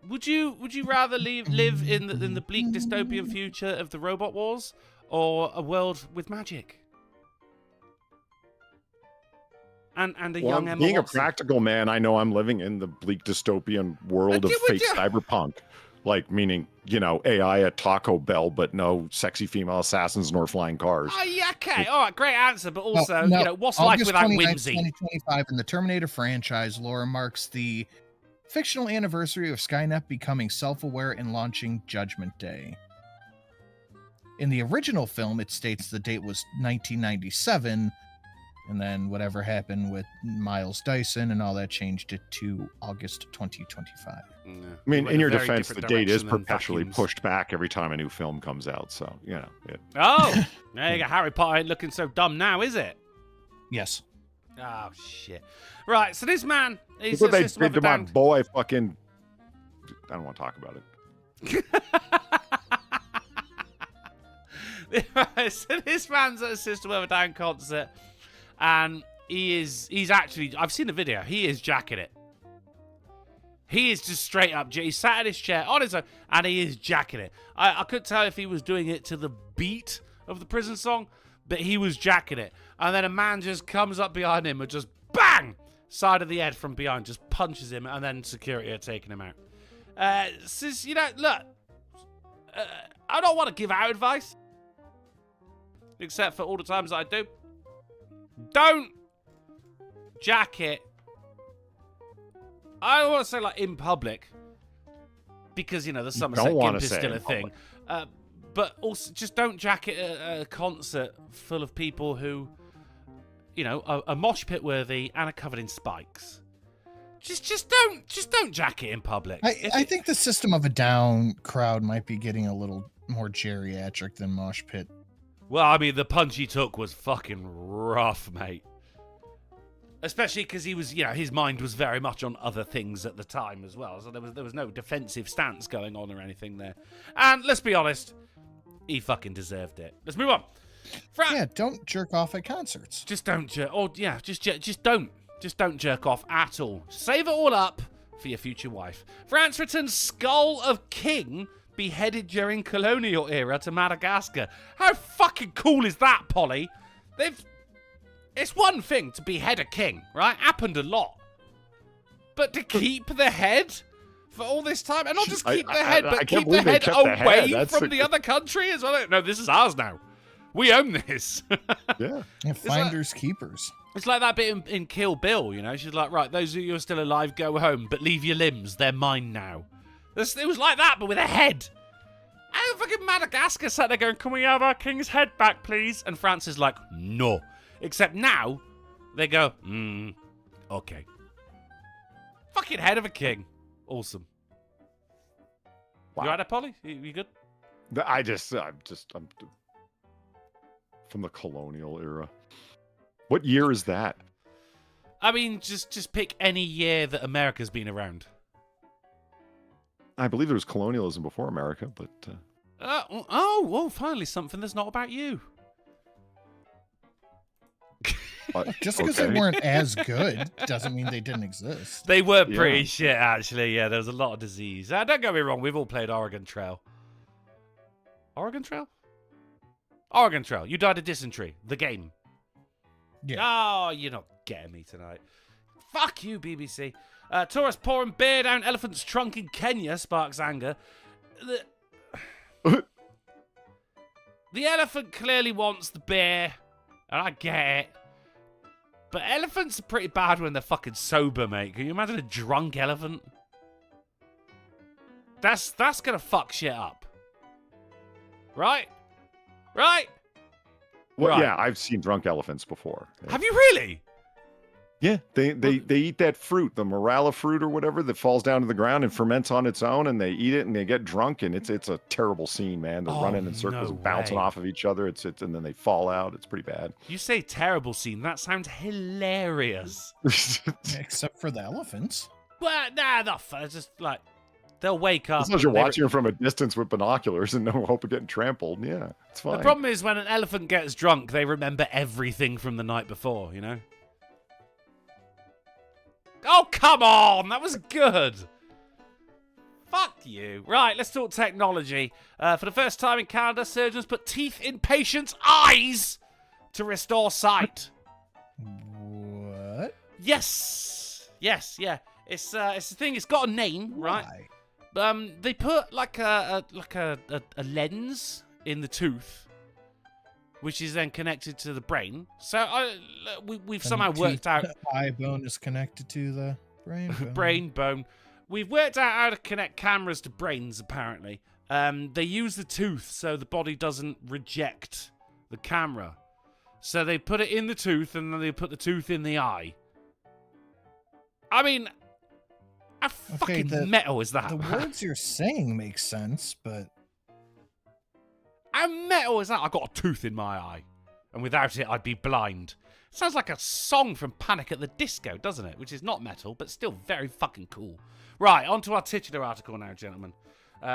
Would you rather live in the bleak dystopian future of the robot wars, or a world with magic? And a young Emma being Watson? A practical man, I know I'm living in the bleak dystopian world of fake cyberpunk. Like, meaning, you know, AI at Taco Bell, but no sexy female assassins nor flying cars. Oh, yeah, okay. All right, great answer. But also, you know, what's life without whimsy? 2025 in the Terminator franchise lore marks the fictional anniversary of Skynet becoming self-aware and launching Judgment Day. In the original film, it states the date was 1997, and then whatever happened with Miles Dyson and all that changed it to August 2025. Yeah. I mean, in your defense, the date is perpetually pushed back every time a new film comes out, so, you know. Yeah. Oh, there you go. Harry Potter ain't looking so dumb now, is it? Yes. Oh, shit. Right, so this man... Look what they did to my boy, fucking... I don't want to talk about it. So this man's at a System of a Down concert, and he's actually... I've seen the video. He is jacking it. He is just straight up... He's sat in his chair on his own, and he is jacking it. I couldn't tell if he was doing it to the beat of the prison song, but he was jacking it. And then a man just comes up behind him and just bang! Side of the head from behind, just punches him, and then security are taking him out. Says, you know, look, I don't want to give out advice, except for all the times that I do. Don't jack it. I don't want to say like in public, because, you know, the Somerset Gimp is still a thing. But also, just don't jack it at a concert full of people who you know, a mosh pit worthy and are covered in spikes. Just don't jack it in public. I think the System of a Down crowd might be getting a little more geriatric than mosh pit. Well, I mean, the punch he took was fucking rough, mate. Especially because he was, you know, his mind was very much on other things at the time as well. So there was no defensive stance going on or anything there. And let's be honest, he fucking deserved it. Let's move on. Yeah, don't jerk off at concerts. Just don't jerk. Oh yeah, just don't. Just don't jerk off at all. Save it all up for your future wife. France returns Skull of King beheaded during colonial era to Madagascar. How fucking cool is that, Polly? It's one thing to behead a king, right? Happened a lot. But to keep the head for all this time, and not just keep the head, but keep the head away from the other country as well. No, this is ours now. We own this. Yeah. Finders keepers. It's like that bit in Kill Bill, you know? She's like, right, those of you who are still alive, go home, but leave your limbs. They're mine now. It was like that, but with a head. And fucking Madagascar sat there going, can we have our king's head back, please? And France is like, no. Except now, they go, okay. Fucking head of a king. Awesome. Wow. You right there, Polly? You good? I'm from the colonial era. What year is that? I mean, just pick any year that America's been around. I believe there was colonialism before America, but... finally something that's not about you. Just because they weren't as good doesn't mean they didn't exist. They were pretty shit, actually. Yeah, there was a lot of disease. Don't get me wrong, we've all played Oregon Trail. Oregon Trail? Oregon Trail. You died of dysentery. The game. Yeah. Oh, you're not getting me tonight. Fuck you, BBC. Tourists pouring beer down elephant's trunk in Kenya sparks anger. The elephant clearly wants the beer, and I get it. But elephants are pretty bad when they're fucking sober, mate. Can you imagine a drunk elephant? That's gonna fuck shit up. Right? Right? Well, right. yeah, I've seen drunk elephants before. Have you really? Yeah, they eat that fruit, the morala fruit or whatever, that falls down to the ground and ferments on its own, and they eat it and they get drunk, and it's a terrible scene, man. They're running in circles and bouncing off of each other. It's and then they fall out. It's pretty bad. You say terrible scene. That sounds hilarious. Except for the elephants. Well, nah, not fun. It's just like they'll wake up. As long as you're watching them from a distance with binoculars and no hope of getting trampled, yeah, it's fine. The problem is when an elephant gets drunk, they remember everything from the night before, you know? Oh, come on! That was good! Fuck you. Right, let's talk technology. For the first time in Canada, surgeons put teeth in patients' eyes to restore sight. What? Yes! Yes, yeah. It's a thing, it's got a name, right? Why? They put like a lens in the tooth, which is then connected to the brain. So we've somehow worked out... Eye bone is connected to the brain bone. Brain bone. We've worked out how to connect cameras to brains, apparently. They use the tooth so the body doesn't reject the camera. So they put it in the tooth and then they put the tooth in the eye. I mean, how fucking metal is that? The words you're saying make sense, but... How metal is that? I got a tooth in my eye. And without it, I'd be blind. Sounds like a song from Panic at the Disco, doesn't it? Which is not metal, but still very fucking cool. Right, on to our titular article now, gentlemen.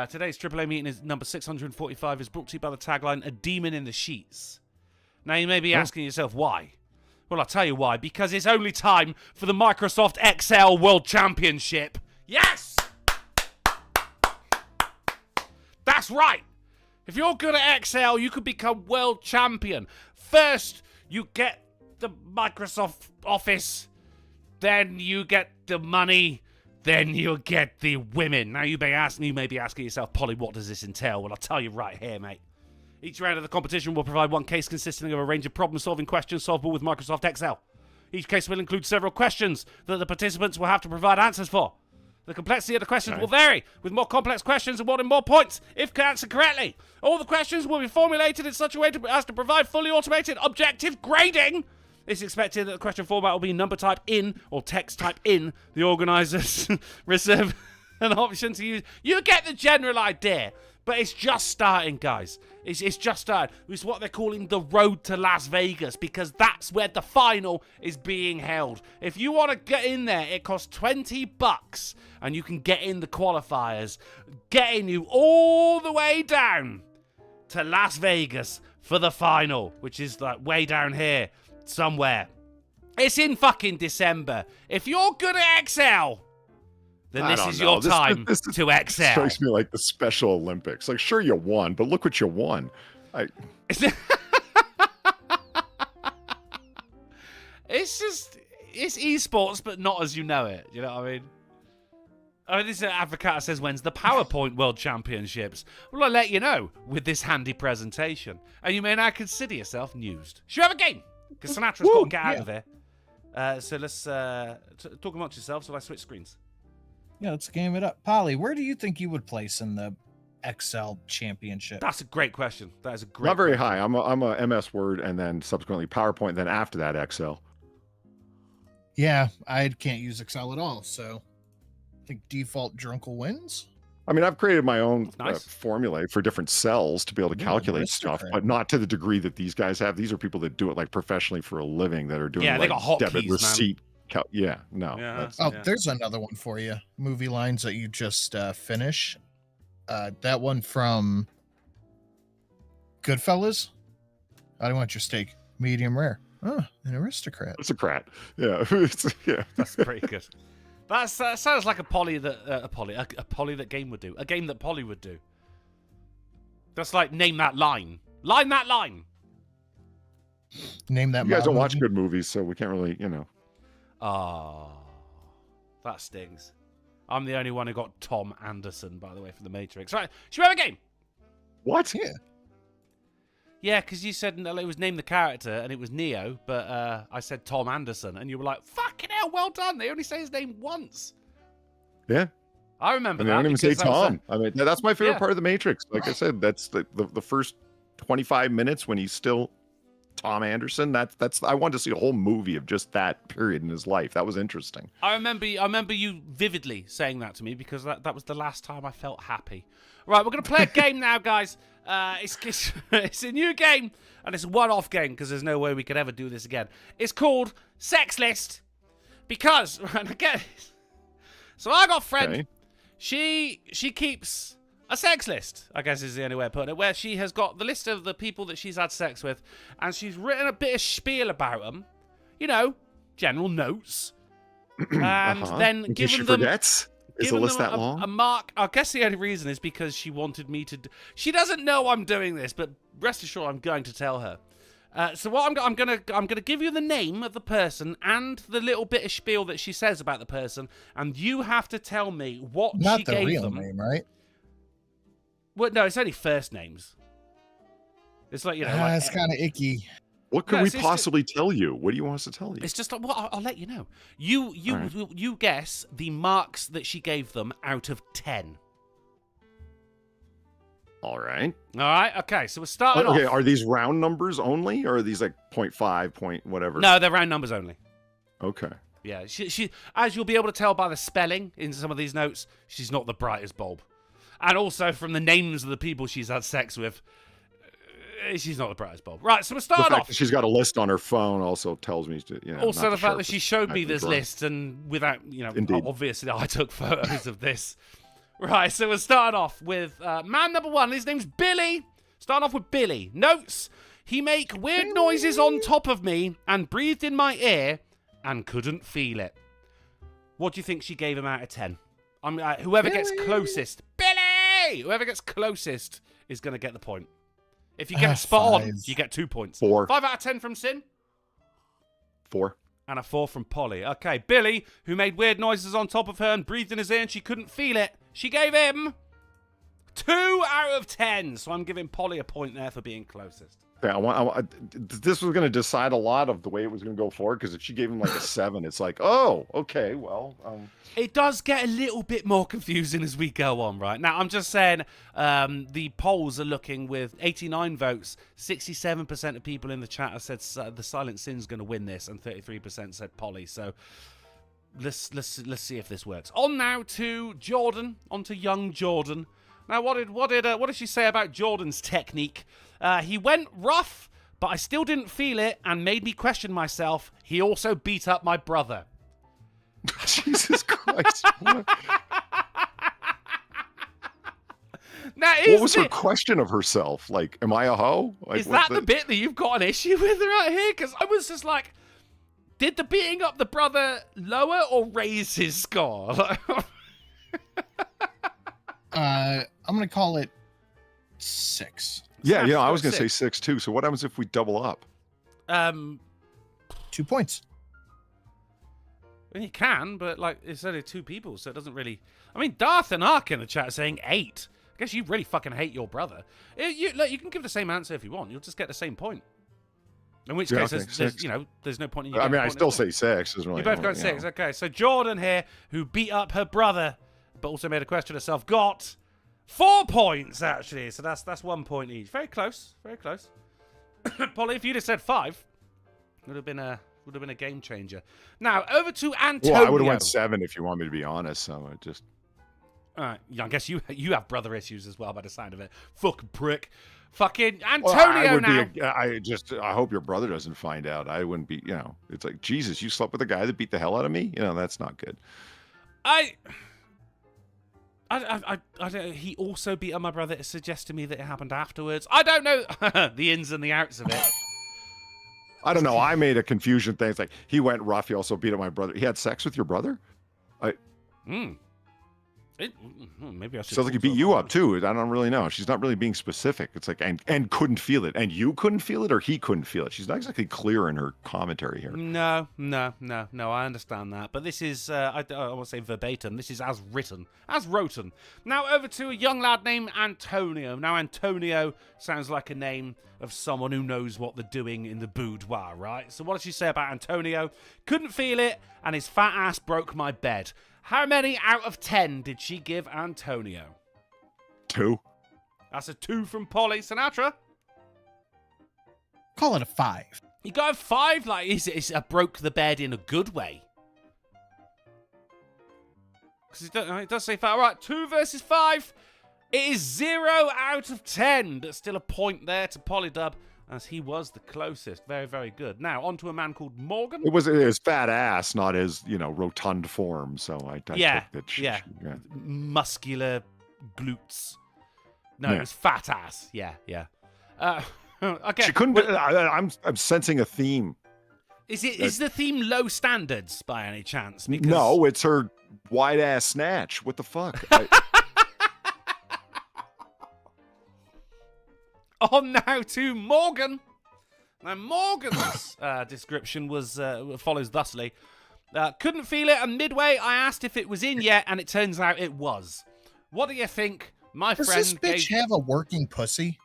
Today's AAA meeting is number 645 is brought to you by the tagline, A Demon in the Sheets. Now, you may be asking yourself, why? Well, I'll tell you why. Because it's only time for the Microsoft Excel World Championship. Yes! That's right! If you're good at Excel, you could become world champion. First, you get the Microsoft Office. Then you get the money. Then you get the women. Now, you may be asking yourself, Polly, what does this entail? Well, I'll tell you right here, mate. Each round of the competition will provide one case consisting of a range of problem-solving questions solvable with Microsoft Excel. Each case will include several questions that the participants will have to provide answers for. The complexity of the questions will vary, with more complex questions awarding more points if answered correctly. All the questions will be formulated in such a way as to provide fully automated objective grading. It's expected that the question format will be number type in or text type in. The organisers reserve an option to use. You get the general idea, but it's just starting, guys. It's just starting. It's what they're calling the road to Las Vegas, because that's where the final is being held. If you want to get in there, it costs $20, and you can get in the qualifiers, getting you all the way down to Las Vegas for the final, which is like way down here somewhere. It's in fucking December. If you're good at Excel, then this is your time to excel. Strikes me like the Special Olympics. Like, sure, you won, but look what you won. It's esports, but not as you know it. You know what I mean? This is an advocate that says, when's the PowerPoint World Championships? Well, I'll let you know with this handy presentation. And you may now consider yourself newsed. Should we have a game? Because Sinatra's got to get out of there. So let's talk amongst yourselves while I switch screens. Yeah, let's game it up. Polly, where do you think you would place in the Excel championship? That's a great question. That is a great Not very question. high. I'm a MS Word and then subsequently PowerPoint, then after that Excel. Yeah, I can't use Excel at all, so I think default Drunkle wins. I mean, I've created my own Nice. formulae for different cells to be able to calculate stuff, aristocrat. but not to the degree that these guys have. These are people that do it like professionally for a living, that are doing Yeah, they like got debit hotkeys, man. receipt. Yeah, no. Yeah. that's- Oh, Yeah. there's another one for you. Movie lines that you just finish. That one from Goodfellas. How do you want your steak? Medium rare. Oh, an aristocrat. Aristocrat. Yeah. Yeah. That's pretty good. That sounds like a poly that a poly that game would do. A game that Polly would do. That's like name that line. Line that line. Name that. You guys don't mob watch movie. good movies, so we can't really, Oh, that stings. I'm the only one who got Tom Anderson, by the way, from The Matrix. Right, should we have a game? What? Yeah. Yeah, because you said it was name the character, and it was Neo, but I said Tom Anderson, and you were like, fucking hell, well done. They only say his name once. Yeah. I remember I mean, that. I don't even say because that was Tom. I mean, that's my favorite Yeah. part of The Matrix. Like I said, that's the first 25 minutes when he's still Tom Anderson. That's I wanted to see a whole movie of just that period in his life. That was interesting. I remember you vividly saying that to me, because that was the last time I felt happy. Right, we're going to play a game now, guys. It's a new game, and it's a one-off game, because there's no way we could ever do this again. It's called Sex List, because, right, again, so I got a friend, Okay. she keeps a sex list, I guess is the only way of putting it, where she has got the list of the people that she's had sex with, and she's written a bit of spiel about them, you know, general notes, and then in case she given them... forgets. Is the Giving list them that long? a mark. I guess the only reason is because she wanted me to. She doesn't know I'm doing this, but rest assured, I'm going to tell her. So what I'm gonna give you the name of the person and the little bit of spiel that she says about the person, and you have to tell me what Not she the gave real them. name, right? Well, no, it's only first names. It's like, you know, like, It's kind of icky. What could No, we it's just- possibly tell you? What do you want us to tell you? it's just like, well, I'll let you know. You guess the marks that she gave them out of 10. All right. All right. Okay. So we're starting Okay. off. Are these round numbers only, or are these like 0.5, point whatever? No, they're round numbers only. Okay. Yeah, she, as you'll be able to tell by the spelling in some of these notes, she's not the brightest bulb. And also from the names of the people she's had sex with, she's not the brightest bulb. Right, so we're The starting fact off. that she's got a list on her phone also tells me to, Also, not the to fact share that she this showed me active this drawing. list, and without, Indeed. obviously I took photos of this. Right, so we're starting off with man number one. His name's Billy. Starting off with Billy. Notes: he make weird noises on top of me and breathed in my ear and couldn't feel it. What do you think she gave him out of 10? Whoever gets closest. Billy! Whoever gets closest is going to get the point. If you get it spot on, 5. you get 2 points. 4. 5 out of 10 from Sin. 4. And a 4 from Polly. Okay, Billy, who made weird noises on top of her and breathed in his ear and she couldn't feel it, she gave him 2 out of 10. So I'm giving Polly a point there for being closest. This was going to decide a lot of the way it was going to go forward, because if she gave him like a 7, it's like, oh, okay, well. It does get a little bit more confusing as we go on, right? Now, I'm just saying the polls are looking with 89 votes. 67% of people in the chat have said the Silent Sin's going to win this, and 33% said Polly. So let's see if this works. On now to Jordan, on to young Jordan. Now, what did she say about Jordan's technique? He went rough, but I still didn't feel it and made me question myself. He also beat up my brother. Jesus Christ. Now, what was her question of herself? Like, am I a hoe? Like, is that the bit that you've got an issue with right here? Because I was just like, did the beating up the brother lower or raise his score? I'm going to call it 6. Yeah, I was going to say 6 too. So what happens if we double up? 2 points. Well, you can, but like it's only 2 people, so it doesn't really. I mean, Darth and Ark in the chat are saying 8. I guess you really fucking hate your brother. You can give the same answer if you want. You'll just get the same point. In which case, there's no point in you. I mean, I still say 6. Isn't really. You both got 6. Okay, so Jordan here, who beat up her brother, but also made a question herself, got 4 points actually. So that's 1 point each. Very close. Very close. Polly, if you'd have said 5, would have been a game changer. Now over to Antonio. Well, I would have went 7 if you want me to be honest. So I just. All right, I guess you have brother issues as well by the sound of it. Fucking prick. Fucking Antonio now. I hope your brother doesn't find out. I wouldn't be. It's like, Jesus, you slept with a guy that beat the hell out of me. That's not good. I don't, he also beat up my brother. It suggests to me that it happened afterwards. I don't know the ins and the outs of it. I don't know. I made a confusion thing. It's like, he went rough. He also beat up my brother. He had sex with your brother? Maybe I should. Sounds like he beat you up too. I don't really know. She's not really being specific. It's like, and couldn't feel it. And you couldn't feel it, or he couldn't feel it. She's not exactly clear in her commentary here. No. I understand that. But this is, I won't say verbatim. This is as written, as wroten. Now over to a young lad named Antonio. Now, Antonio sounds like a name of someone who knows what they're doing in the boudoir, right? So what did she say about Antonio? Couldn't feel it, and his fat ass broke my bed. How many out of 10 did she give Antonio? 2. That's a 2 from Polly. Sinatra? Call it a 5. You got a 5? Like, is it broke the bed in a good way? Because it does say 5. All right, 2 versus 5. It is 0 out of 10. There's still a point there to Polydub, as he was the closest. Very, very good. Now, on to a man called Morgan. It was his fat ass, not his, rotund form. So I took that. Yeah. Muscular glutes. No, it was fat ass. Yeah. Okay. She couldn't. I'm sensing a theme. Is the theme low standards by any chance? Because... No, it's her wide ass snatch. What the fuck? On now to Morgan. Now, Morgan's description follows thusly. Couldn't feel it, and midway I asked if it was in yet, and it turns out it was. What do you think, my friend? Does this bitch have a working pussy?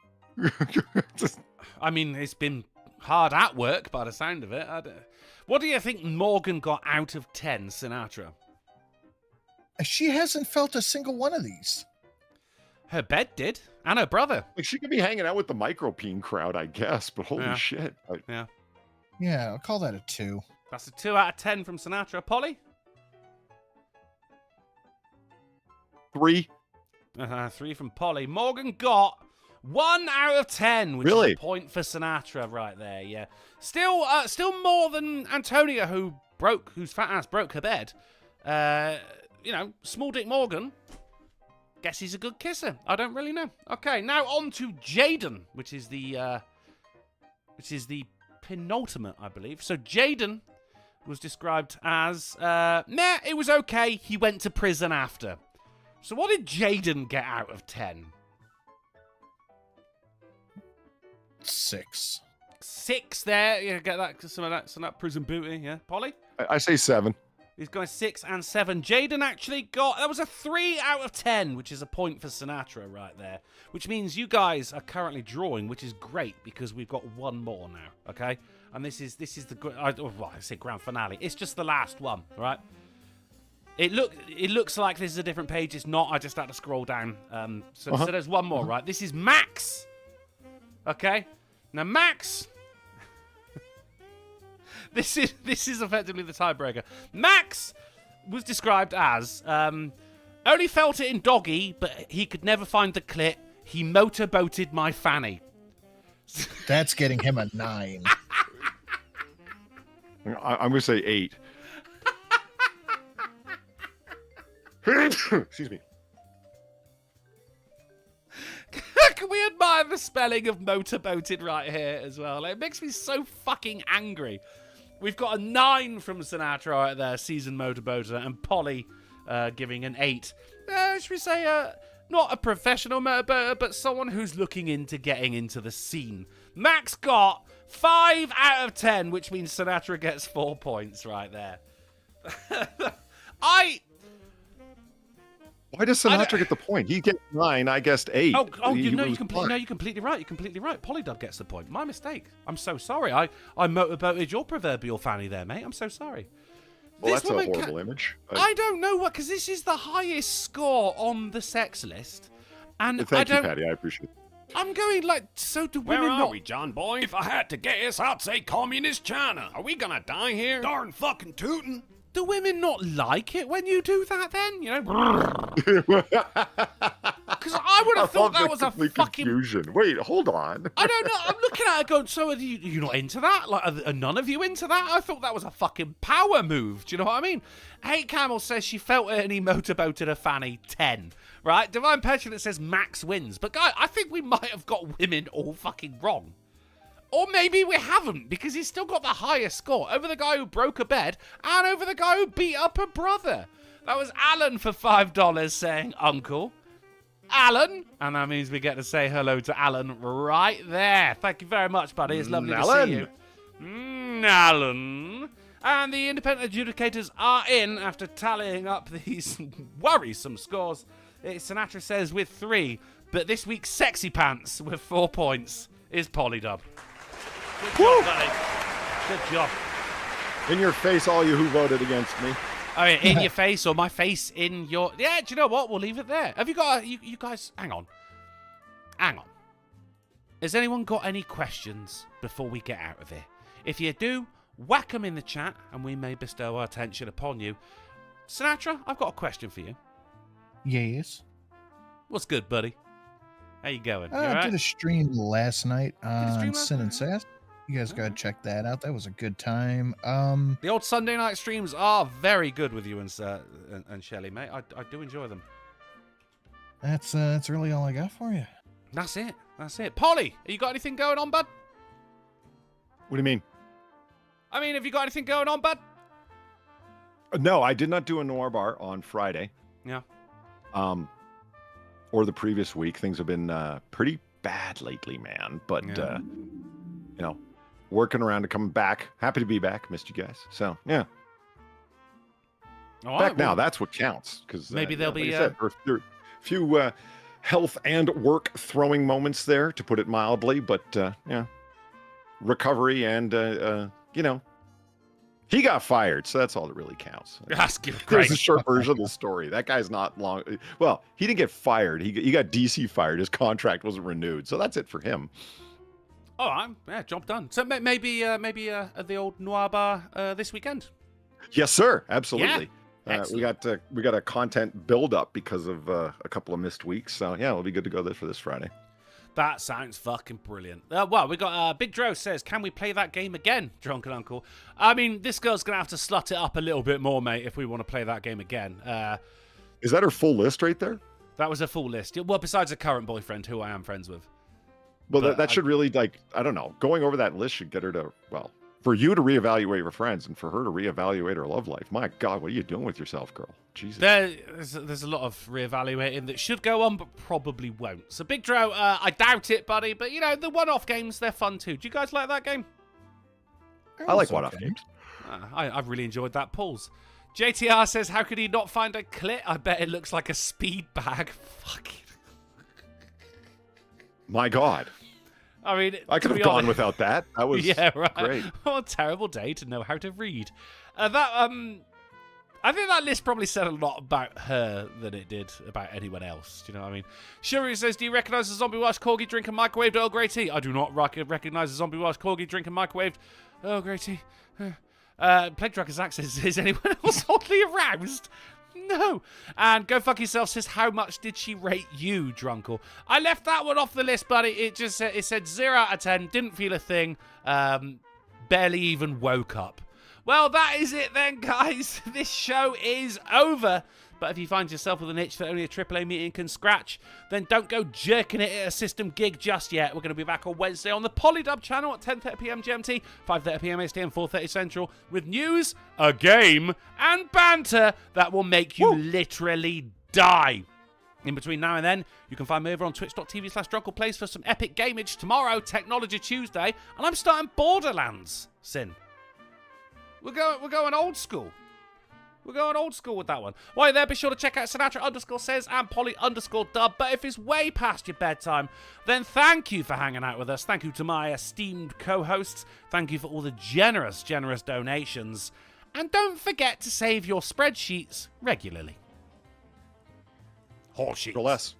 I mean, it's been hard at work by the sound of it. What do you think Morgan got out of 10, Sinatra? She hasn't felt a single one of these. Her bed did, and her brother. Like, she could be hanging out with the micropene crowd, I guess, but holy shit. Yeah, I'll call that a 2. That's a 2 out of 10 from Sinatra. Polly? 3. 3 from Polly. Morgan got 1 out of 10, which is a point for Sinatra right there, yeah. Still more than Antonio, whose fat ass broke her bed. Small Dick Morgan... Guess he's a good kisser. I don't really know. Okay, now on to Jaden, which is the penultimate, I believe. So Jaden was described as, it was okay. He went to prison after. So what did Jaden get out of 10? 6. 6 there. Yeah, get that some of that prison booty. Yeah, Polly. I say 7. He's going 6 and 7. Jaden actually got... That was a 3 out of 10, which is a point for Sinatra right there. Which means you guys are currently drawing, which is great because we've got one more now, okay? And this is the... I say grand finale. It's just the last one, right? It looks like this is a different page. It's not. I just had to scroll down. So there's one more, right? This is Max. Okay? Now, Max... This is effectively the tiebreaker. Max was described as only felt it in doggy, but he could never find the clit. He motorboated my fanny. That's getting him a 9. I'm gonna say 8. Excuse me. Can we admire the spelling of motorboated right here as well? Like, it makes me so fucking angry. We've got a 9 from Sinatra right there, seasoned motorboater, and Polly giving an 8. Should we say not a professional motorboater, but someone who's looking into getting into the scene. Max got 5 out of 10, which means Sinatra gets 4 points right there. Why does Sinatra get the point? He gets 9, I guessed 8. You're completely right. You're completely right. Polydub gets the point. My mistake. I'm so sorry. I motorboated your proverbial fanny there, mate. I'm so sorry. Well, that's a horrible image. I don't know what, because this is the highest score on the sex list. And Thank you, Patty. I appreciate it. I'm going like, so do women Where not... are we, John boy? If I had to guess, I'd say communist China. Are we gonna die here? Darn fucking tootin'. Do women not like it when you do that then? You know? Because I would have thought that was a fucking... confusion. Wait, hold on. I don't know. I'm looking at it going, so are you not into that? Like, are none of you into that? I thought that was a fucking power move. Do you know what I mean? Hate Camel says she felt it and he motorboated her fanny 10. Right? Divine Petulant says Max wins. But, guy, I think we might have got women all fucking wrong. Or maybe we haven't, because he's still got the highest score over the guy who broke a bed and over the guy who beat up a brother. That was Alan for $5 saying Uncle. Alan, and that means we get to say hello to Alan right there. Thank you very much, buddy. It's lovely to see you. Alan. And the independent adjudicators are in after tallying up these worrisome scores. Sinatra says with 3, but this week's Sexy Pants with 4 points is Polydub. Good job, buddy. Good job. In your face, all you who voted against me. I mean, in your face or my face in your... Yeah, do you know what? We'll leave it there. Have you got... You guys... Hang on. Has anyone got any questions before we get out of here? If you do, whack them in the chat and we may bestow our attention upon you. Sinatra, I've got a question for you. Yes. What's good, buddy? How you going? You I right? did a stream last night on last Sin and night? Sass. You guys gotta check that out. That was a good time. The old Sunday night streams are very good with you and Shelley, mate. I do enjoy them. That's really all I got for you. That's it. Polly, you got anything going on, bud? What do you mean? I mean, have you got anything going on, bud? No, I did not do a Noir Bar on Friday. Yeah. Or the previous week. Things have been pretty bad lately, man. But, you know, working around to come back. Happy to be back. Missed you guys. So, yeah. All back right, now. well, That's what counts. Because maybe there'll be... Like I said, there are a few health and work throwing moments there, to put it mildly. But, yeah, recovery and, you know, he got fired, so that's all that really counts. That's great. There's a short version of the story. That guy's not long. Well, he didn't get fired. He got DC fired. His contract wasn't renewed, so that's it for him. All right, yeah, job done. So maybe at the old Noir Bar this weekend. Yes, sir. Absolutely. Yeah. We got a content build up because of a couple of missed weeks. So yeah, it'll be good to go there for this Friday. That sounds fucking brilliant. Well, we got Big Dro says, can we play that game again, Drunken Uncle? I mean, this girl's going to have to slut it up a little bit more, mate, if we want to play that game again. Is that her full list right there? That was a full list. Well, besides a current boyfriend who I am friends with. Well, that should really, like, I don't know, going over that list should get her to, well, for you to reevaluate her friends and for her to reevaluate her love life. My God, what are you doing with yourself, girl? Jesus. There's a lot of reevaluating that should go on, but probably won't. So, Big Dro, I doubt it, buddy. But, you know, the one-off games, they're fun too. Do you guys like that game? I like one-off games. I've really enjoyed that. Pulls. JTR says, how could he not find a clit? I bet it looks like a speed bag. Fucking. My God. I mean, I could have gone without that. That was great. What a terrible day to know how to read. I think that list probably said a lot about her than it did about anyone else. Do you know what I mean? Shuri says, do you recognise the zombie Welsh corgi drinking microwaved Earl Grey tea? I do not recognise the zombie Welsh corgi drinking microwaved Earl Grey tea. Plague Dragon Zach says, is anyone else oddly aroused? No. And Go Fuck Yourself says, how much did she rate you, Drunkle? I left that one off the list, buddy. It said 0 out of 10. Didn't feel a thing. Barely even woke up. Well, that is it then, guys. This show is over. But if you find yourself with an itch that only a AAA meeting can scratch, then don't go jerking it at a system gig just yet. We're going to be back on Wednesday on the Polydub channel at 10:30 p.m. GMT, 5:30 p.m. ST, and 4:30 Central with news, a game, and banter that will make you literally die. In between now and then, you can find me over on twitch.tv/DrunklePlays for some epic gameage tomorrow, Technology Tuesday, and I'm starting Borderlands, Sin. We're going old school. We're going old school with that one. While you're there, be sure to check out Sinatra_says and Polly_dub. But if it's way past your bedtime, then thank you for hanging out with us. Thank you to my esteemed co-hosts. Thank you for all the generous donations. And don't forget to save your spreadsheets regularly. Horseshit. For less.